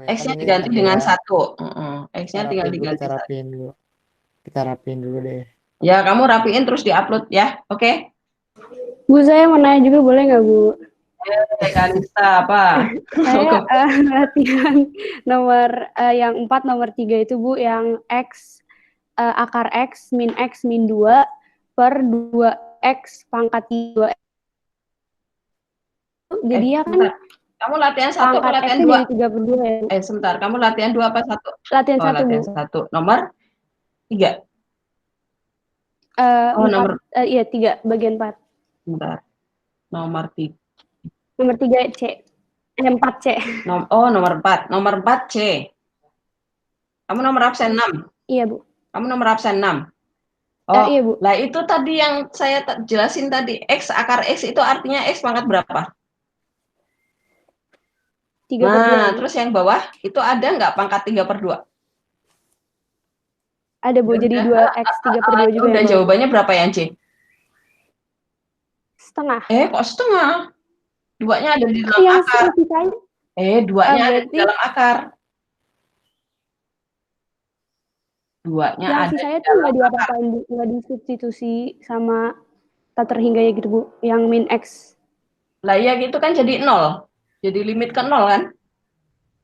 X-nya diganti dengan 1. X-nya tinggal diganti 1. Kita rapiin dulu deh. Ya, kamu rapiin terus diupload ya, oke? Bu, saya mau nanya juga boleh nggak, Bu? Kalista apa? Saya latihan nomor yang 4, nomor 3 itu, Bu, yang X, akar X min 2 per 2X pangkat 2. Jadi ya kan kamu latihan 1 atau latihan 2? Jadi 3/2 ya. Sebentar, kamu latihan 2 apa 1? Latihan 1, latihan Bu. 1. Nomor 3? Nomor 3, bagian 4. Sebentar. Nomor 3. Nomor 3 C. 4 C. Nomor 4. Nomor 4 C. Kamu nomor absen 6? Iya, Bu. Kamu nomor absen 6? Iya, Bu. Lah itu tadi yang saya jelasin tadi, X akar X itu artinya X pangkat berapa? 3/2. Nah, terus yang bawah itu ada nggak pangkat 3/2? Ada, Bu, jadi 2X 3/2 juga. Udah jawabannya berapa yang C? Setengah. Kok setengah? 2-nya ada di dalam akar. 2-nya ada di dalam akar. 2-nya ada yang sisanya tuh nggak diapa-apain, Bu, nggak disubstitusi sama tak terhingganya gitu, Bu, yang min X. Lah ya gitu kan jadi 0. Jadi limit ke 0 kan?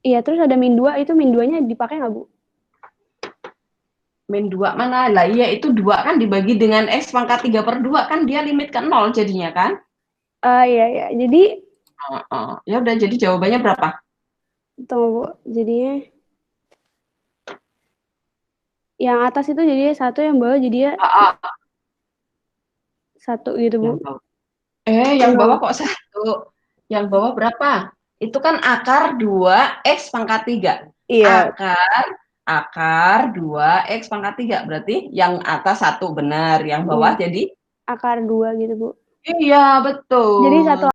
Iya, terus ada min 2, itu min 2-nya dipakai nggak, Bu? Min 2 mana? Lah iya itu 2 kan dibagi dengan X pangkat 3/2 kan dia limit ke 0 jadinya kan? Iya. Jadi ya udah, jadi jawabannya berapa? Tunggu, Bu. Jadinya yang atas itu jadinya 1, yang bawah jadinya 1 gitu, Bu. Yang bawah kok 1? Yang bawah berapa? Itu kan akar 2X pangkat 3. Iya. Akar 2X pangkat 3. Berarti yang atas 1 benar, yang bawah jadi? Akar 2 gitu, Bu. Iya, betul. Jadi 1